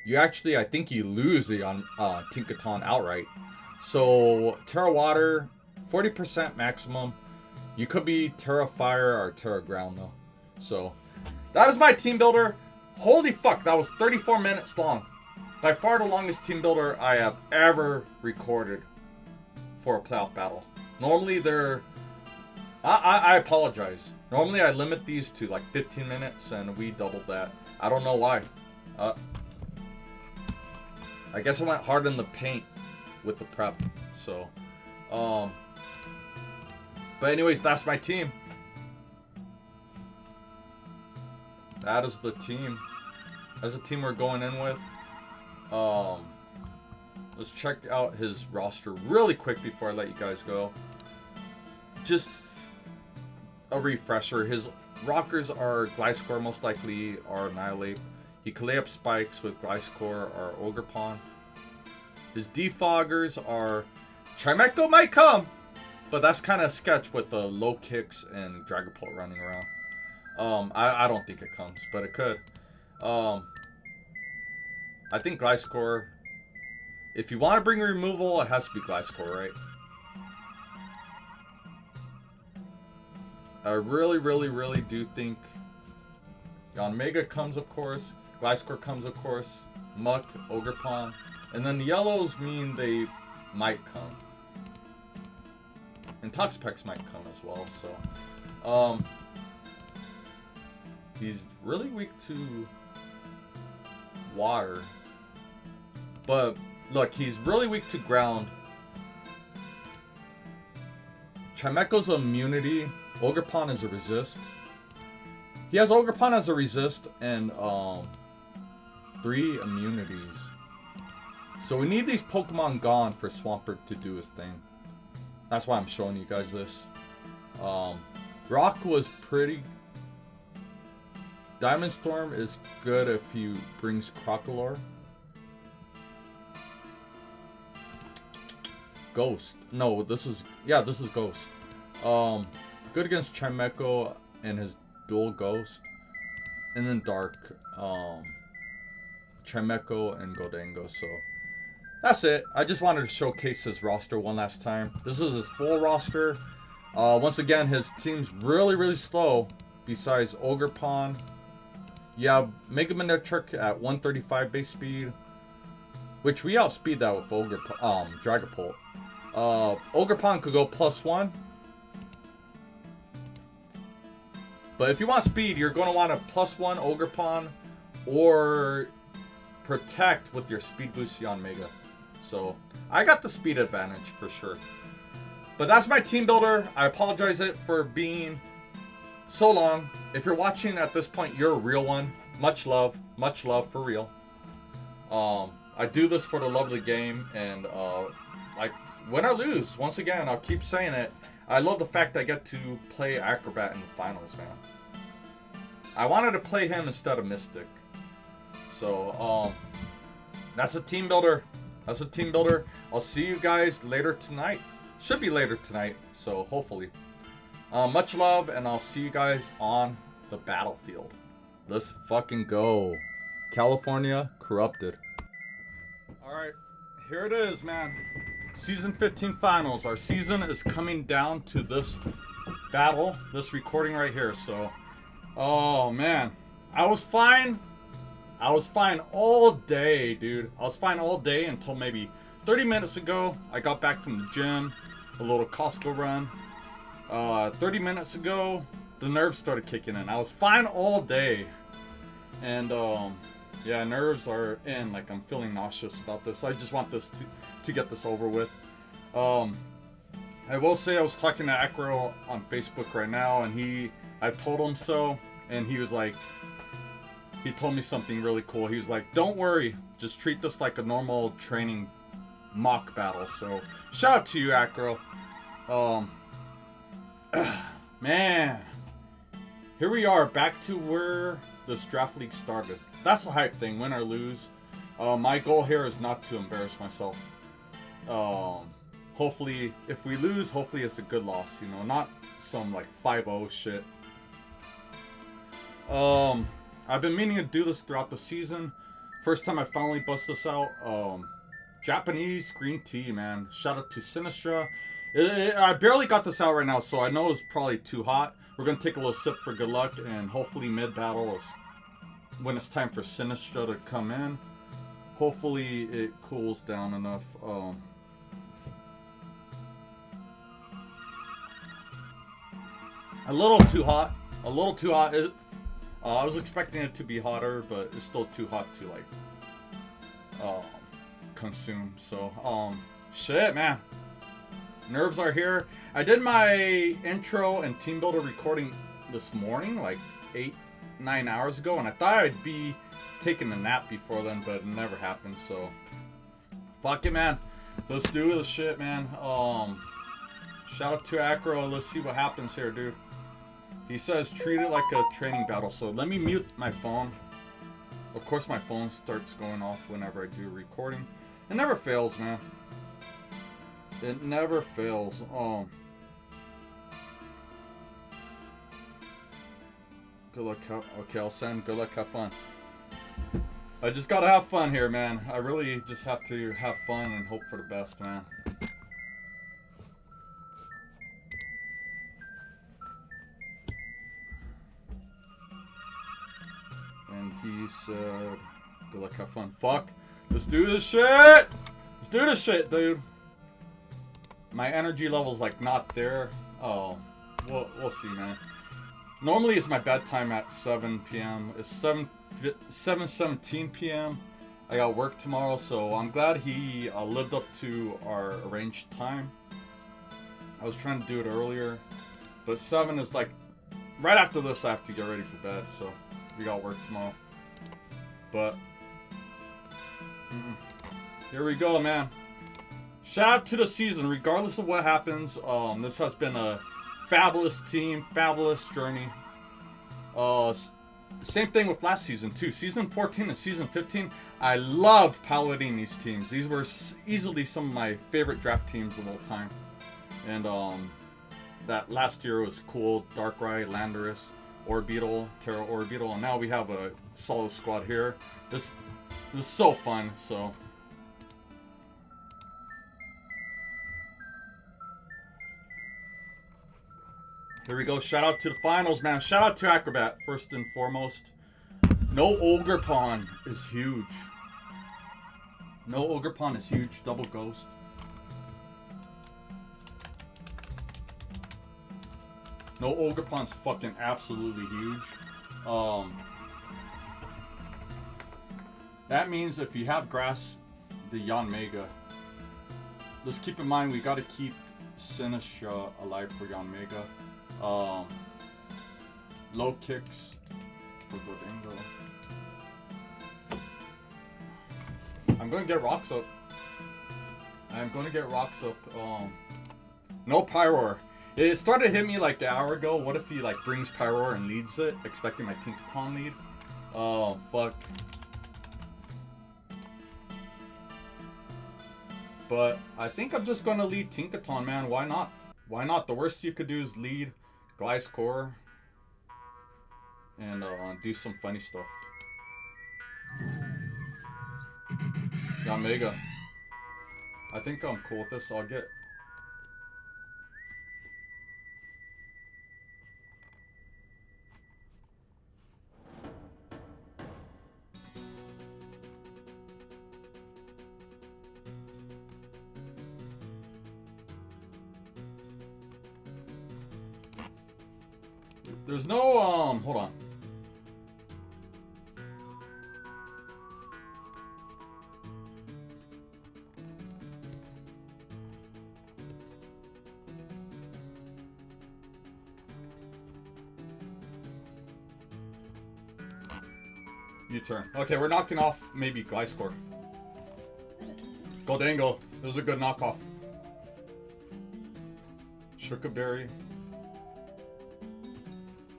You actually, I think you lose the Tinkaton outright. So, Terra Water, 40% maximum. You could be Terra Fire or Terra Ground, though. So, that is my team builder. Holy fuck, that was 34 minutes long. By far the longest team builder I have ever recorded for a playoff battle. Normally, they're... I apologize. Normally, I limit these to like 15 minutes, and we doubled that. I don't know why. I guess I went hard in the paint with the prep. So, but anyways, that's my team. That is the team. That's the team we're going in with. Let's check out his roster really quick before I let you guys go. Just a refresher. His rockers are Gliscor, most likely, or Annihilape. He can lay up spikes with Gliscor or Ogerpon. His defoggers are Chimecho might come, but that's kind of sketch with the Lokix and Dragapult running around. I don't think it comes, but it could. I think Gliscor. If you want to bring removal, it has to be Gliscor, right? I really do think YANMEGA comes, of course. Gliscor comes, of course. Muck, Ogerpon. And then the yellows mean they might come. And Toxapex might come as well, so. He's really weak to water. But, look, he's really weak to ground. Chimecho's immunity. Ogerpon is a resist. He has Ogerpon as a resist and 3 immunities. So we need these Pokemon gone for Swampert to do his thing. That's why I'm showing you guys this. Rock was pretty... Diamond Storm is good if he brings Crocalor. Ghost. No, this is... Yeah, this is Ghost. Good against Chimecho and his dual Ghost. And then Dark. Chimecho and Gholdengo. So that's it. I just wanted to showcase his roster one last time. This is his full roster. Once again, his team's really slow. Besides Ogerpon. You have Mega Manectric at 135 base speed. Which we outspeed that with Dragapult. Ogerpon could go +1. But if you want speed, you're going to want a +1 Ogerpon or protect with your speed boost YANMEGA. So I got the speed advantage for sure. But that's my team builder. I apologize for being so long. If you're watching at this point, you're a real one. Much love for real. I do this for the love of the game, and like win or lose, once again, I'll keep saying it. I love the fact I get to play Acrobat in the finals, man. I wanted to play him instead of Mystic. So, that's a team builder. That's a team builder. I'll see you guys later tonight. Should be later tonight, so hopefully. Much love, and I'll see you guys on the battlefield. Let's fucking go. California corrupted. Alright, here it is, man. Season 15 finals. Our season is coming down to this battle, this recording right here. So, oh man, I was fine all day, dude. I was fine all day until maybe 30 minutes ago. I got back from the gym. a little Costco run. 30 minutes ago, the nerves started kicking in. I was fine all day. And, yeah, nerves are in. Like, I'm feeling nauseous about this. I just want this to get this over with. I will say I was talking to Acro on Facebook right now, and I told him so, and he was like, he told me something really cool. He was like, don't worry, just treat this like a normal training mock battle. So, shout out to you, Acro. Man, here we are, back to where this draft league started. That's the hype thing, win or lose. My goal here is not to embarrass myself. Hopefully, if we lose, hopefully it's a good loss, you know, not some like 5-0 shit. I've been meaning to do this throughout the season. First time I finally bust this out. Japanese green tea, man. Shout out to SINISTCHA. I barely got this out right now, so I know it's probably too hot. We're gonna take a little sip for good luck, and hopefully mid-battle, when it's time for SINISTCHA to come in, hopefully it cools down enough. A little too hot. A little too hot. I was expecting it to be hotter, but it's still too hot to like consume. So shit, man. Nerves are here. I did my intro and team builder recording this morning, like 8-9 hours ago, and I thought I'd be taking a nap before then, but it never happened. So fuck it, man. Let's do this shit, man. Shout out to Acro. Let's see what happens here, dude. He says treat it like a training battle. So let me mute my phone. Of course my phone starts going off whenever I do recording. It never fails, man. It never fails. Good luck. Okay, I'll send. Good luck. Have fun. I just gotta have fun here, man. I really just have to have fun and hope for the best, man. And he said, good luck, have fun. Fuck. Let's do this shit! Let's do this shit, dude. My energy level's like not there. Oh, we'll see, man. Normally it's my bedtime at 7 p.m. It's 7:17 p.m. I got work tomorrow, so I'm glad he lived up to our arranged time. I was trying to do it earlier, but 7 is like right after this. I have to get ready for bed, so we got work tomorrow. But here we go, man. Shout out to the season, regardless of what happens. This has been a fabulous team, fabulous journey. Same thing with last season too. Season 14 and season 15, I loved piloting these teams. These were easily some of my favorite draft teams of all time. And that last year was cool. Darkrai, Landorus, Orbeetle, Terra Orbeetle, and now we have a solid squad here. This is so fun. So here we go. Shout out to the finals, man. Shout out to Acrobat, first and foremost. No Ogerpon is huge. No Ogerpon is huge. Double ghost. No Ogerpon's fucking absolutely huge. That means if you have grass, the YANMEGA. Let's keep in mind we gotta keep SINISTCHA alive for YANMEGA. Lokix for Gholdengo. I'm gonna get rocks up. No Pyroar. It started to hit me like an hour ago. What if he like brings Pyroar and leads it, expecting my Tinkaton lead? Oh fuck. But I think I'm just gonna lead Tinkaton, man. Why not? Why not? The worst you could do is lead Gliscor and do some funny stuff. YANMEGA. I think I'm cool with this. I'll get. There's no, hold on. U-turn. Okay, we're knocking off maybe Gliscor. Gholdengo. This was a good knockoff. Berry.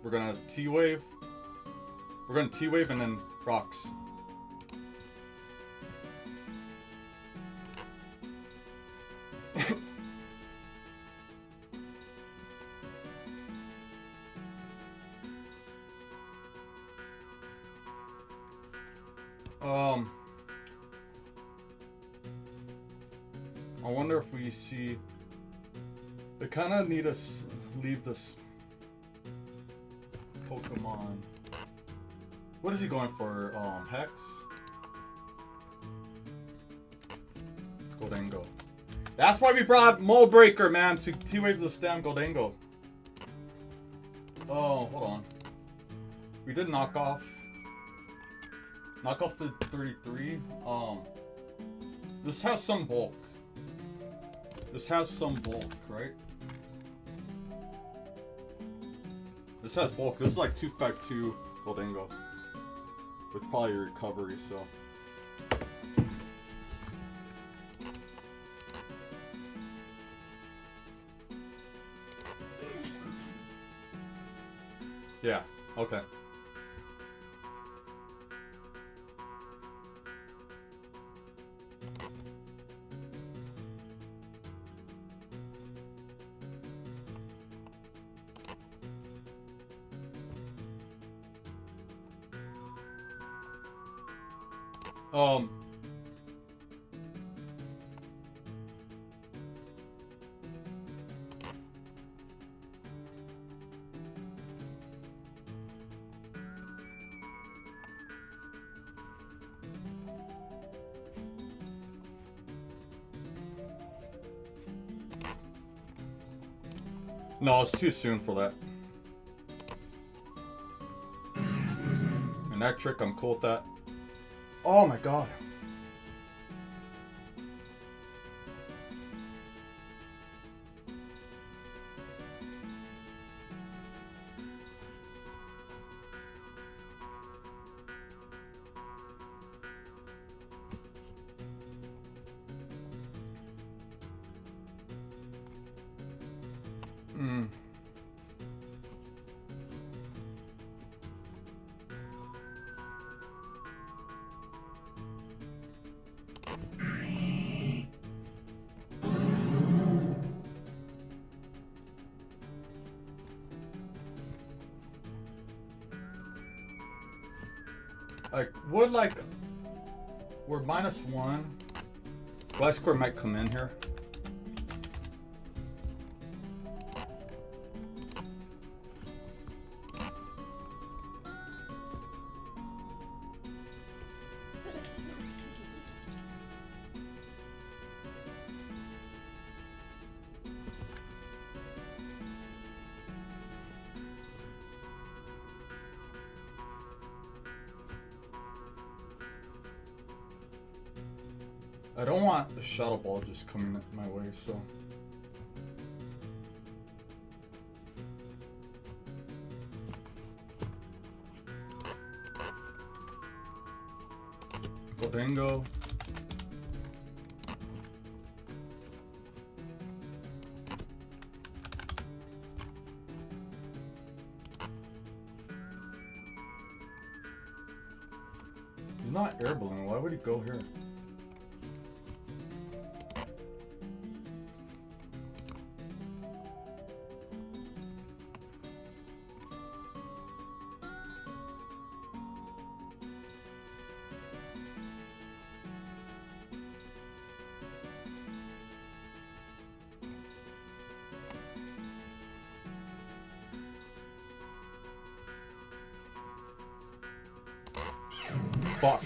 We're gonna T-Wave. We're gonna T-Wave and then Rocks. I wonder if we see. They kind of need us leave this Pokemon. What is he going for? Hex? Gholdengo. That's why we brought Mold Breaker, man, to T-Wave this damn Gholdengo. Oh, hold on. We did knock off the 33. This has some bulk. This has some bulk, right? This has bulk. This is like 252 Gholdengo. With probably recovery, so. Yeah, okay. No, it's too soon for that. Manectric, I'm cool with that. Oh my god. We're -1. Gliscor might come in here. I don't want the Shadow Ball just coming my way, so. Gholdengo. He's not air balloon. Why would he go here? Fuck.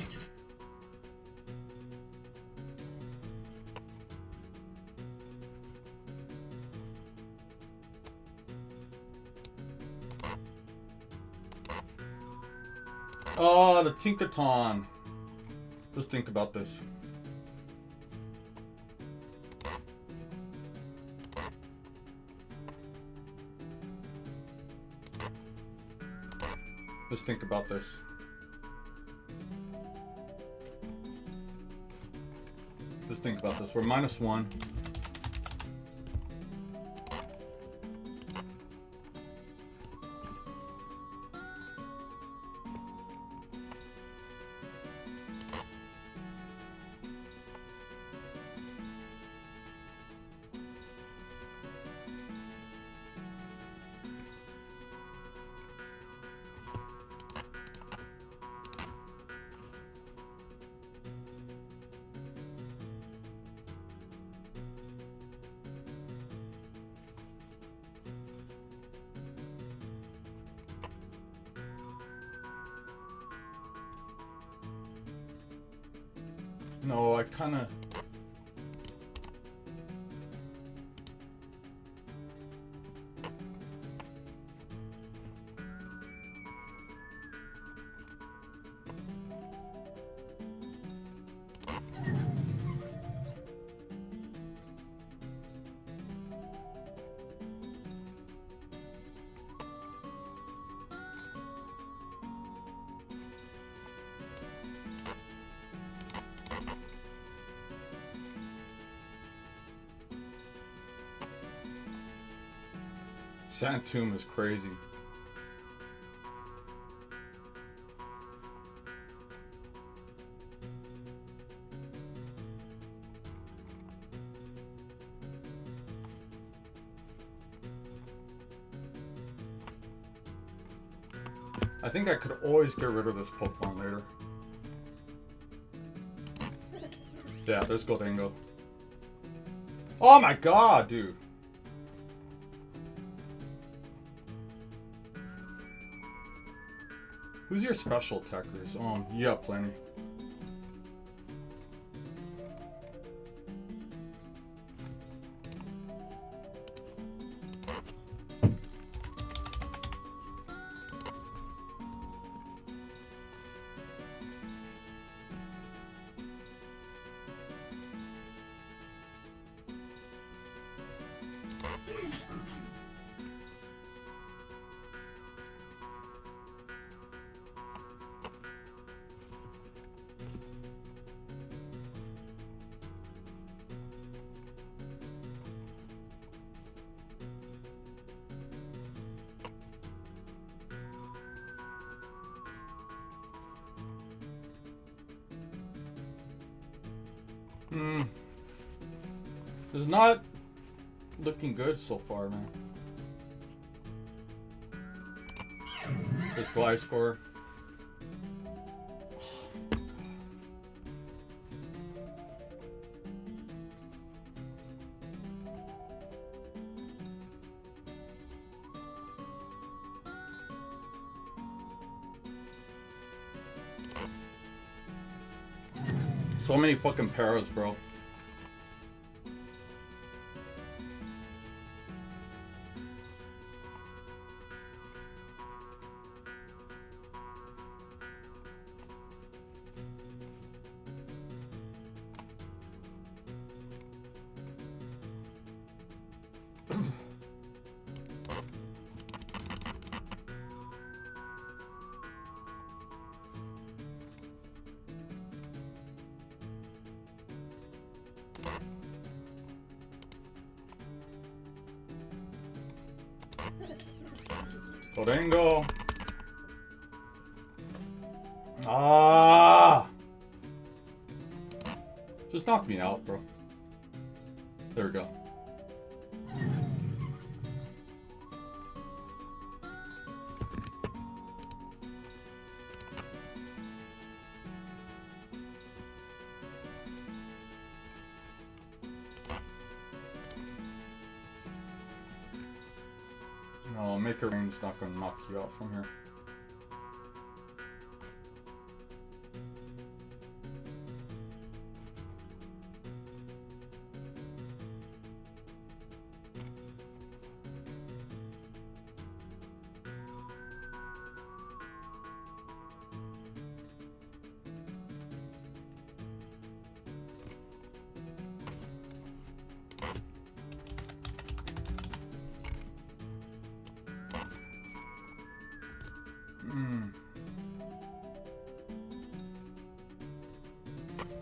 Oh, the Tinkaton. Just think about this. Just think about this. Just think about this. We're -1. No, I kind of... Santomb is crazy. I think I could always get rid of this Pokemon later. Yeah, there's Gholdengo. Oh my god, dude. Who's your special attackers? You got plenty. It's not looking good so far, man. This Gliscor. So many fucking paras, bro. Gholdengo. Ah! Just knock me out, bro. There we go. No, make a rain's not gonna knock you out from here.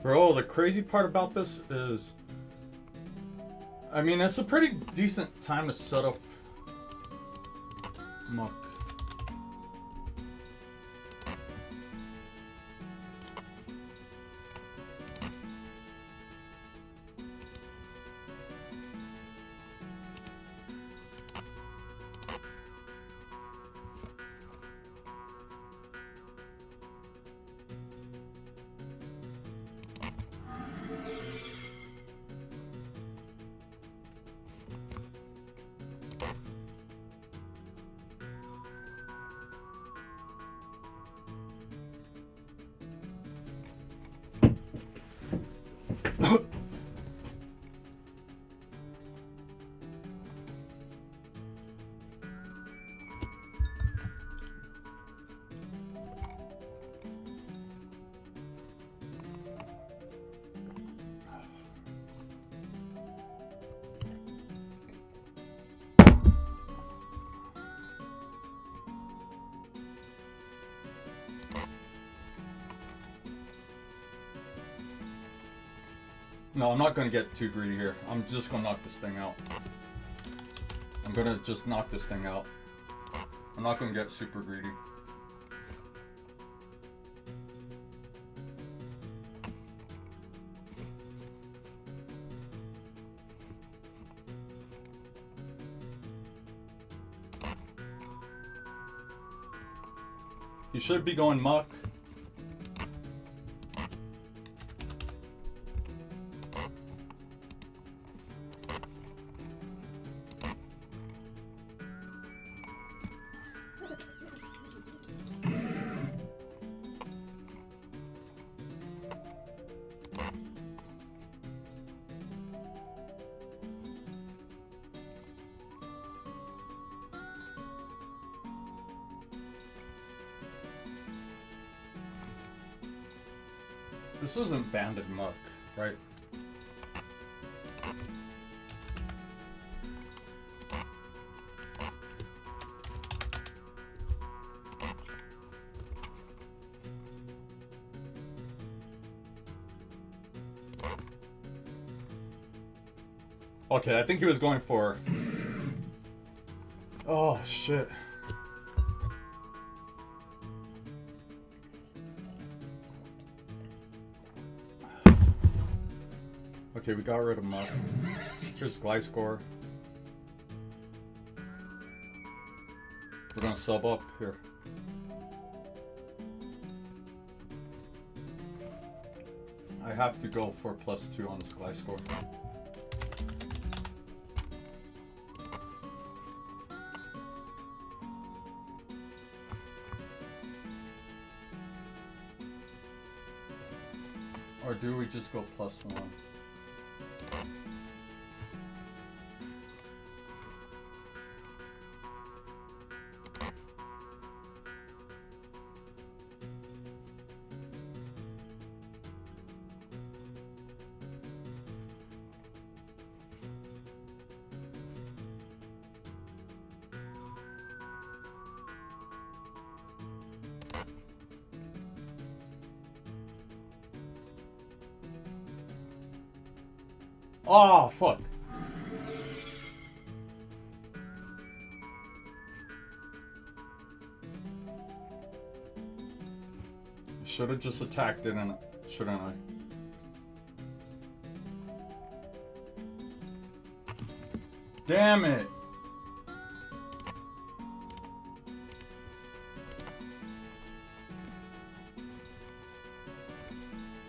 Bro, the crazy part about this is, I mean, it's a pretty decent time to set up Muck. No, I'm not gonna get too greedy here. I'm just gonna knock this thing out. I'm gonna just knock this thing out. I'm not gonna get super greedy. You should be going Muck. This isn't banded Muck, right? Okay, I think he was going for... Oh, shit. Okay, we got rid of Muck. Here's Gliscor. We're gonna sub up here. I have to go for +2 on this Gliscor. Or do we just go +1? Oh, fuck. Should have just attacked it, and shouldn't I? Damn it.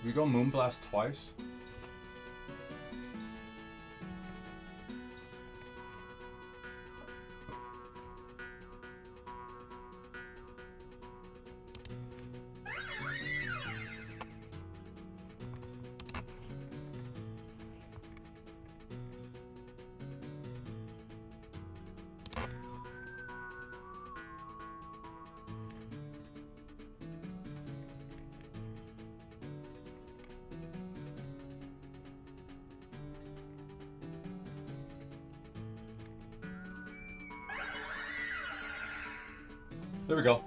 We go Moonblast twice? There we go.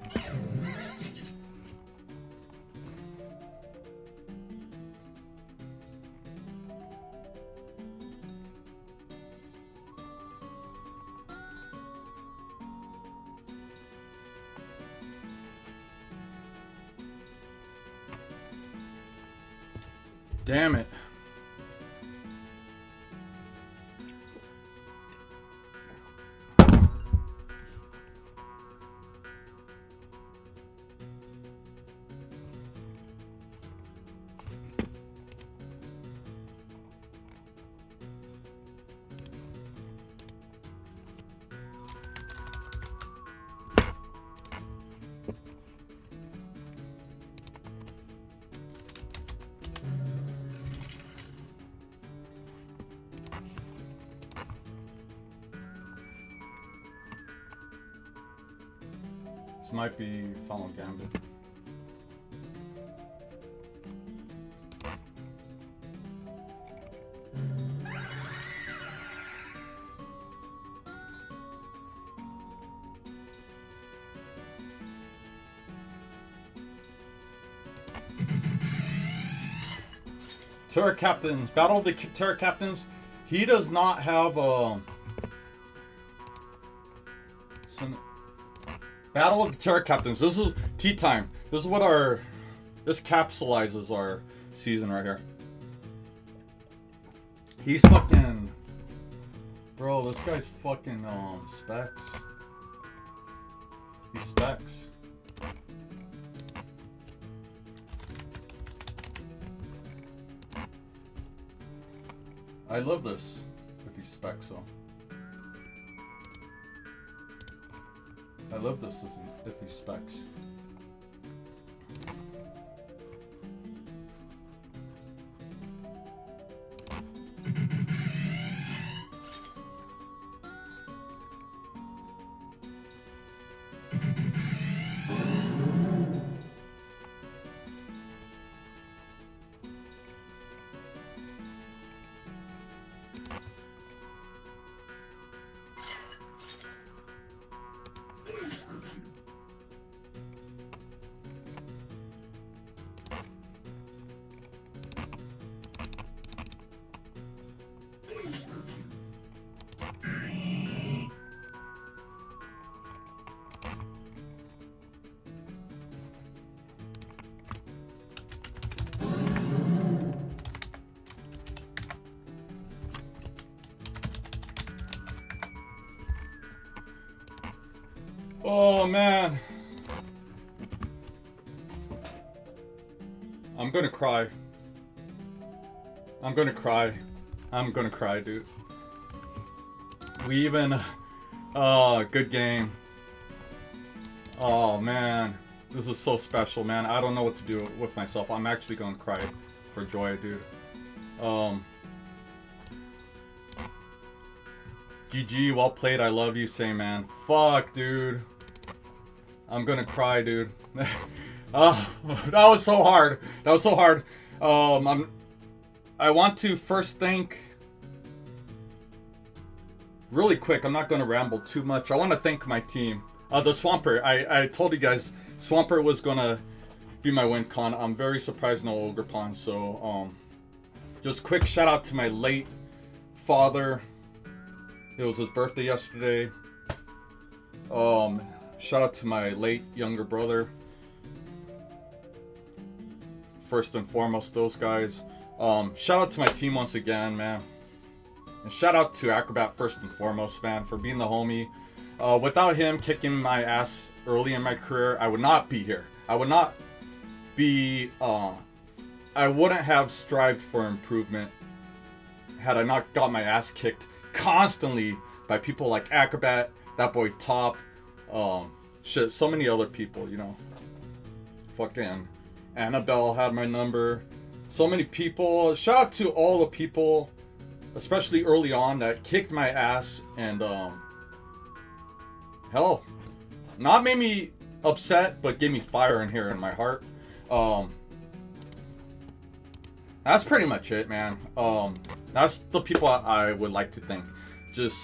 Damn it. This might be Final Gambit. Terra Captains. Battle of the Terra Captains. He does not have Battle of the Terra Captains. This is tea time. This is what this capsulizes our season right here. He's fucking, bro. This guy's fucking specs. He's specs. I love this. If he's specs, so. I love this if he specs. Oh man. I'm gonna cry. I'm gonna cry. I'm gonna cry, dude. We even... Oh, good game. Oh man. This is so special, man. I don't know what to do with myself. I'm actually gonna cry for joy, dude. GG, well played. I love you, same man. Fuck, dude. I'm gonna cry, dude. That was so hard. That was so hard. I want to first thank... Really quick, I'm not gonna ramble too much. I want to thank my team. The Swampert. I told you guys Swampert was gonna be my win con. I'm very surprised no Ogerpon. So, just quick shout out to my late father. It was his birthday yesterday. Shout out to my late younger brother. First and foremost, those guys. Shout out to my team once again, man. And shout out to Acrobat first and foremost, man, for being the homie. Without him kicking my ass early in my career, I would not be here. I would not be, I wouldn't have strived for improvement had I not got my ass kicked constantly by people like Acrobat, that boy Top, shit, so many other people, you know. Fucking Annabelle had my number. So many people. Shout out to all the people, especially early on, that kicked my ass and hell, not made me upset, but gave me fire in here in my heart. That's pretty much it, man. That's the people I would like to thank. Just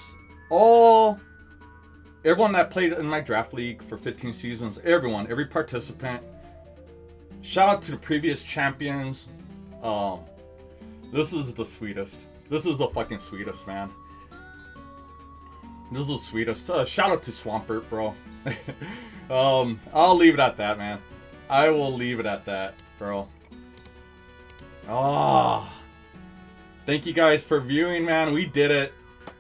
all everyone that played in my draft league for 15 seasons, everyone, every participant. Shout out to the previous champions. This is the sweetest. This is the fucking sweetest, man. This is the sweetest. Shout out to Swampert, bro. I'll leave it at that, man. I will leave it at that, bro. Thank you guys for viewing, man. We did it.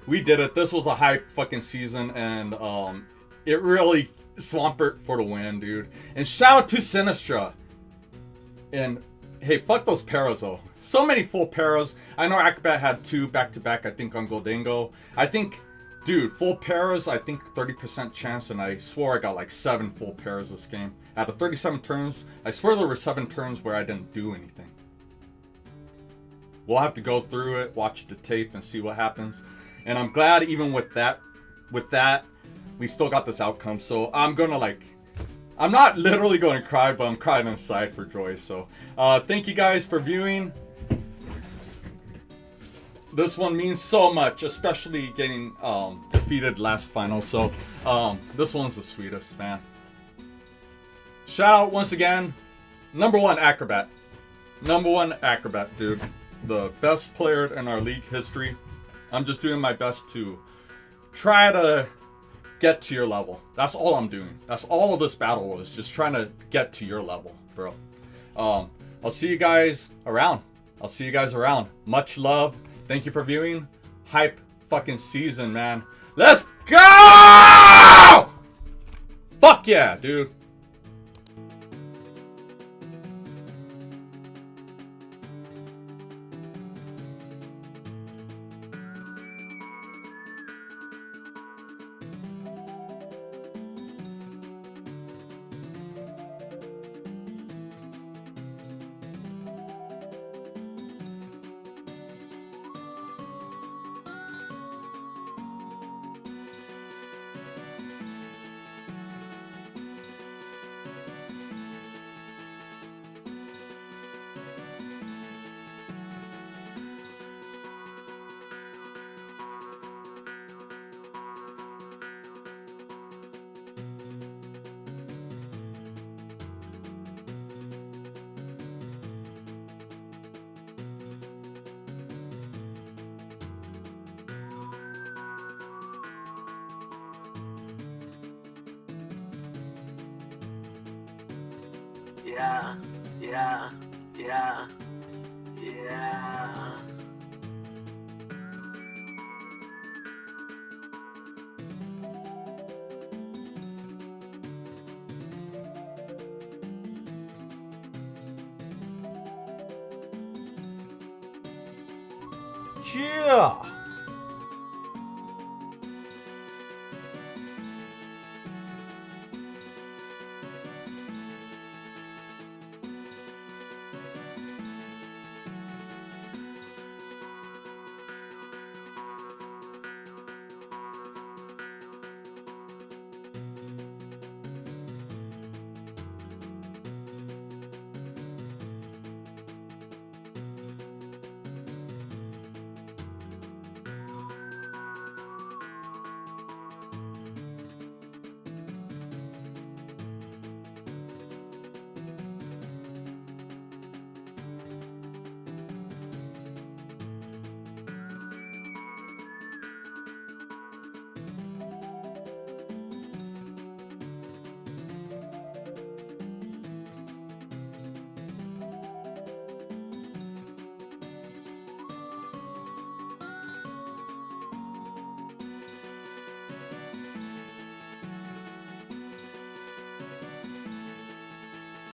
We did it. This was a hype fucking season, and it really Swampert for the win, dude. And shout out to SINISTCHA. And hey, fuck those paras though. So many full paras. I know Acrobat had 2 back-to-back, I think, on Gholdengo. I think, dude, full paras, I think 30% chance, and I swore I got like 7 full paras this game. Out of 37 turns, I swear there were 7 turns where I didn't do anything. We'll have to go through it, watch the tape, and see what happens. And I'm glad even with that, we still got this outcome. So I'm gonna like, I'm not literally going to cry, but I'm crying inside for joy. So thank you guys for viewing. This one means so much, especially getting defeated last final. So this one's the sweetest, man. Shout out once again, #1 Acrobat. #1 Acrobat, dude. The best player in our league history. I'm just doing my best to try to get to your level. That's all I'm doing. That's all of this battle was, just trying to get to your level, bro. I'll see you guys around. I'll see you guys around. Much love. Thank you for viewing. Hype fucking season, man. Let's go! Fuck yeah, dude. Yeah, yeah, yeah, yeah. Yeah.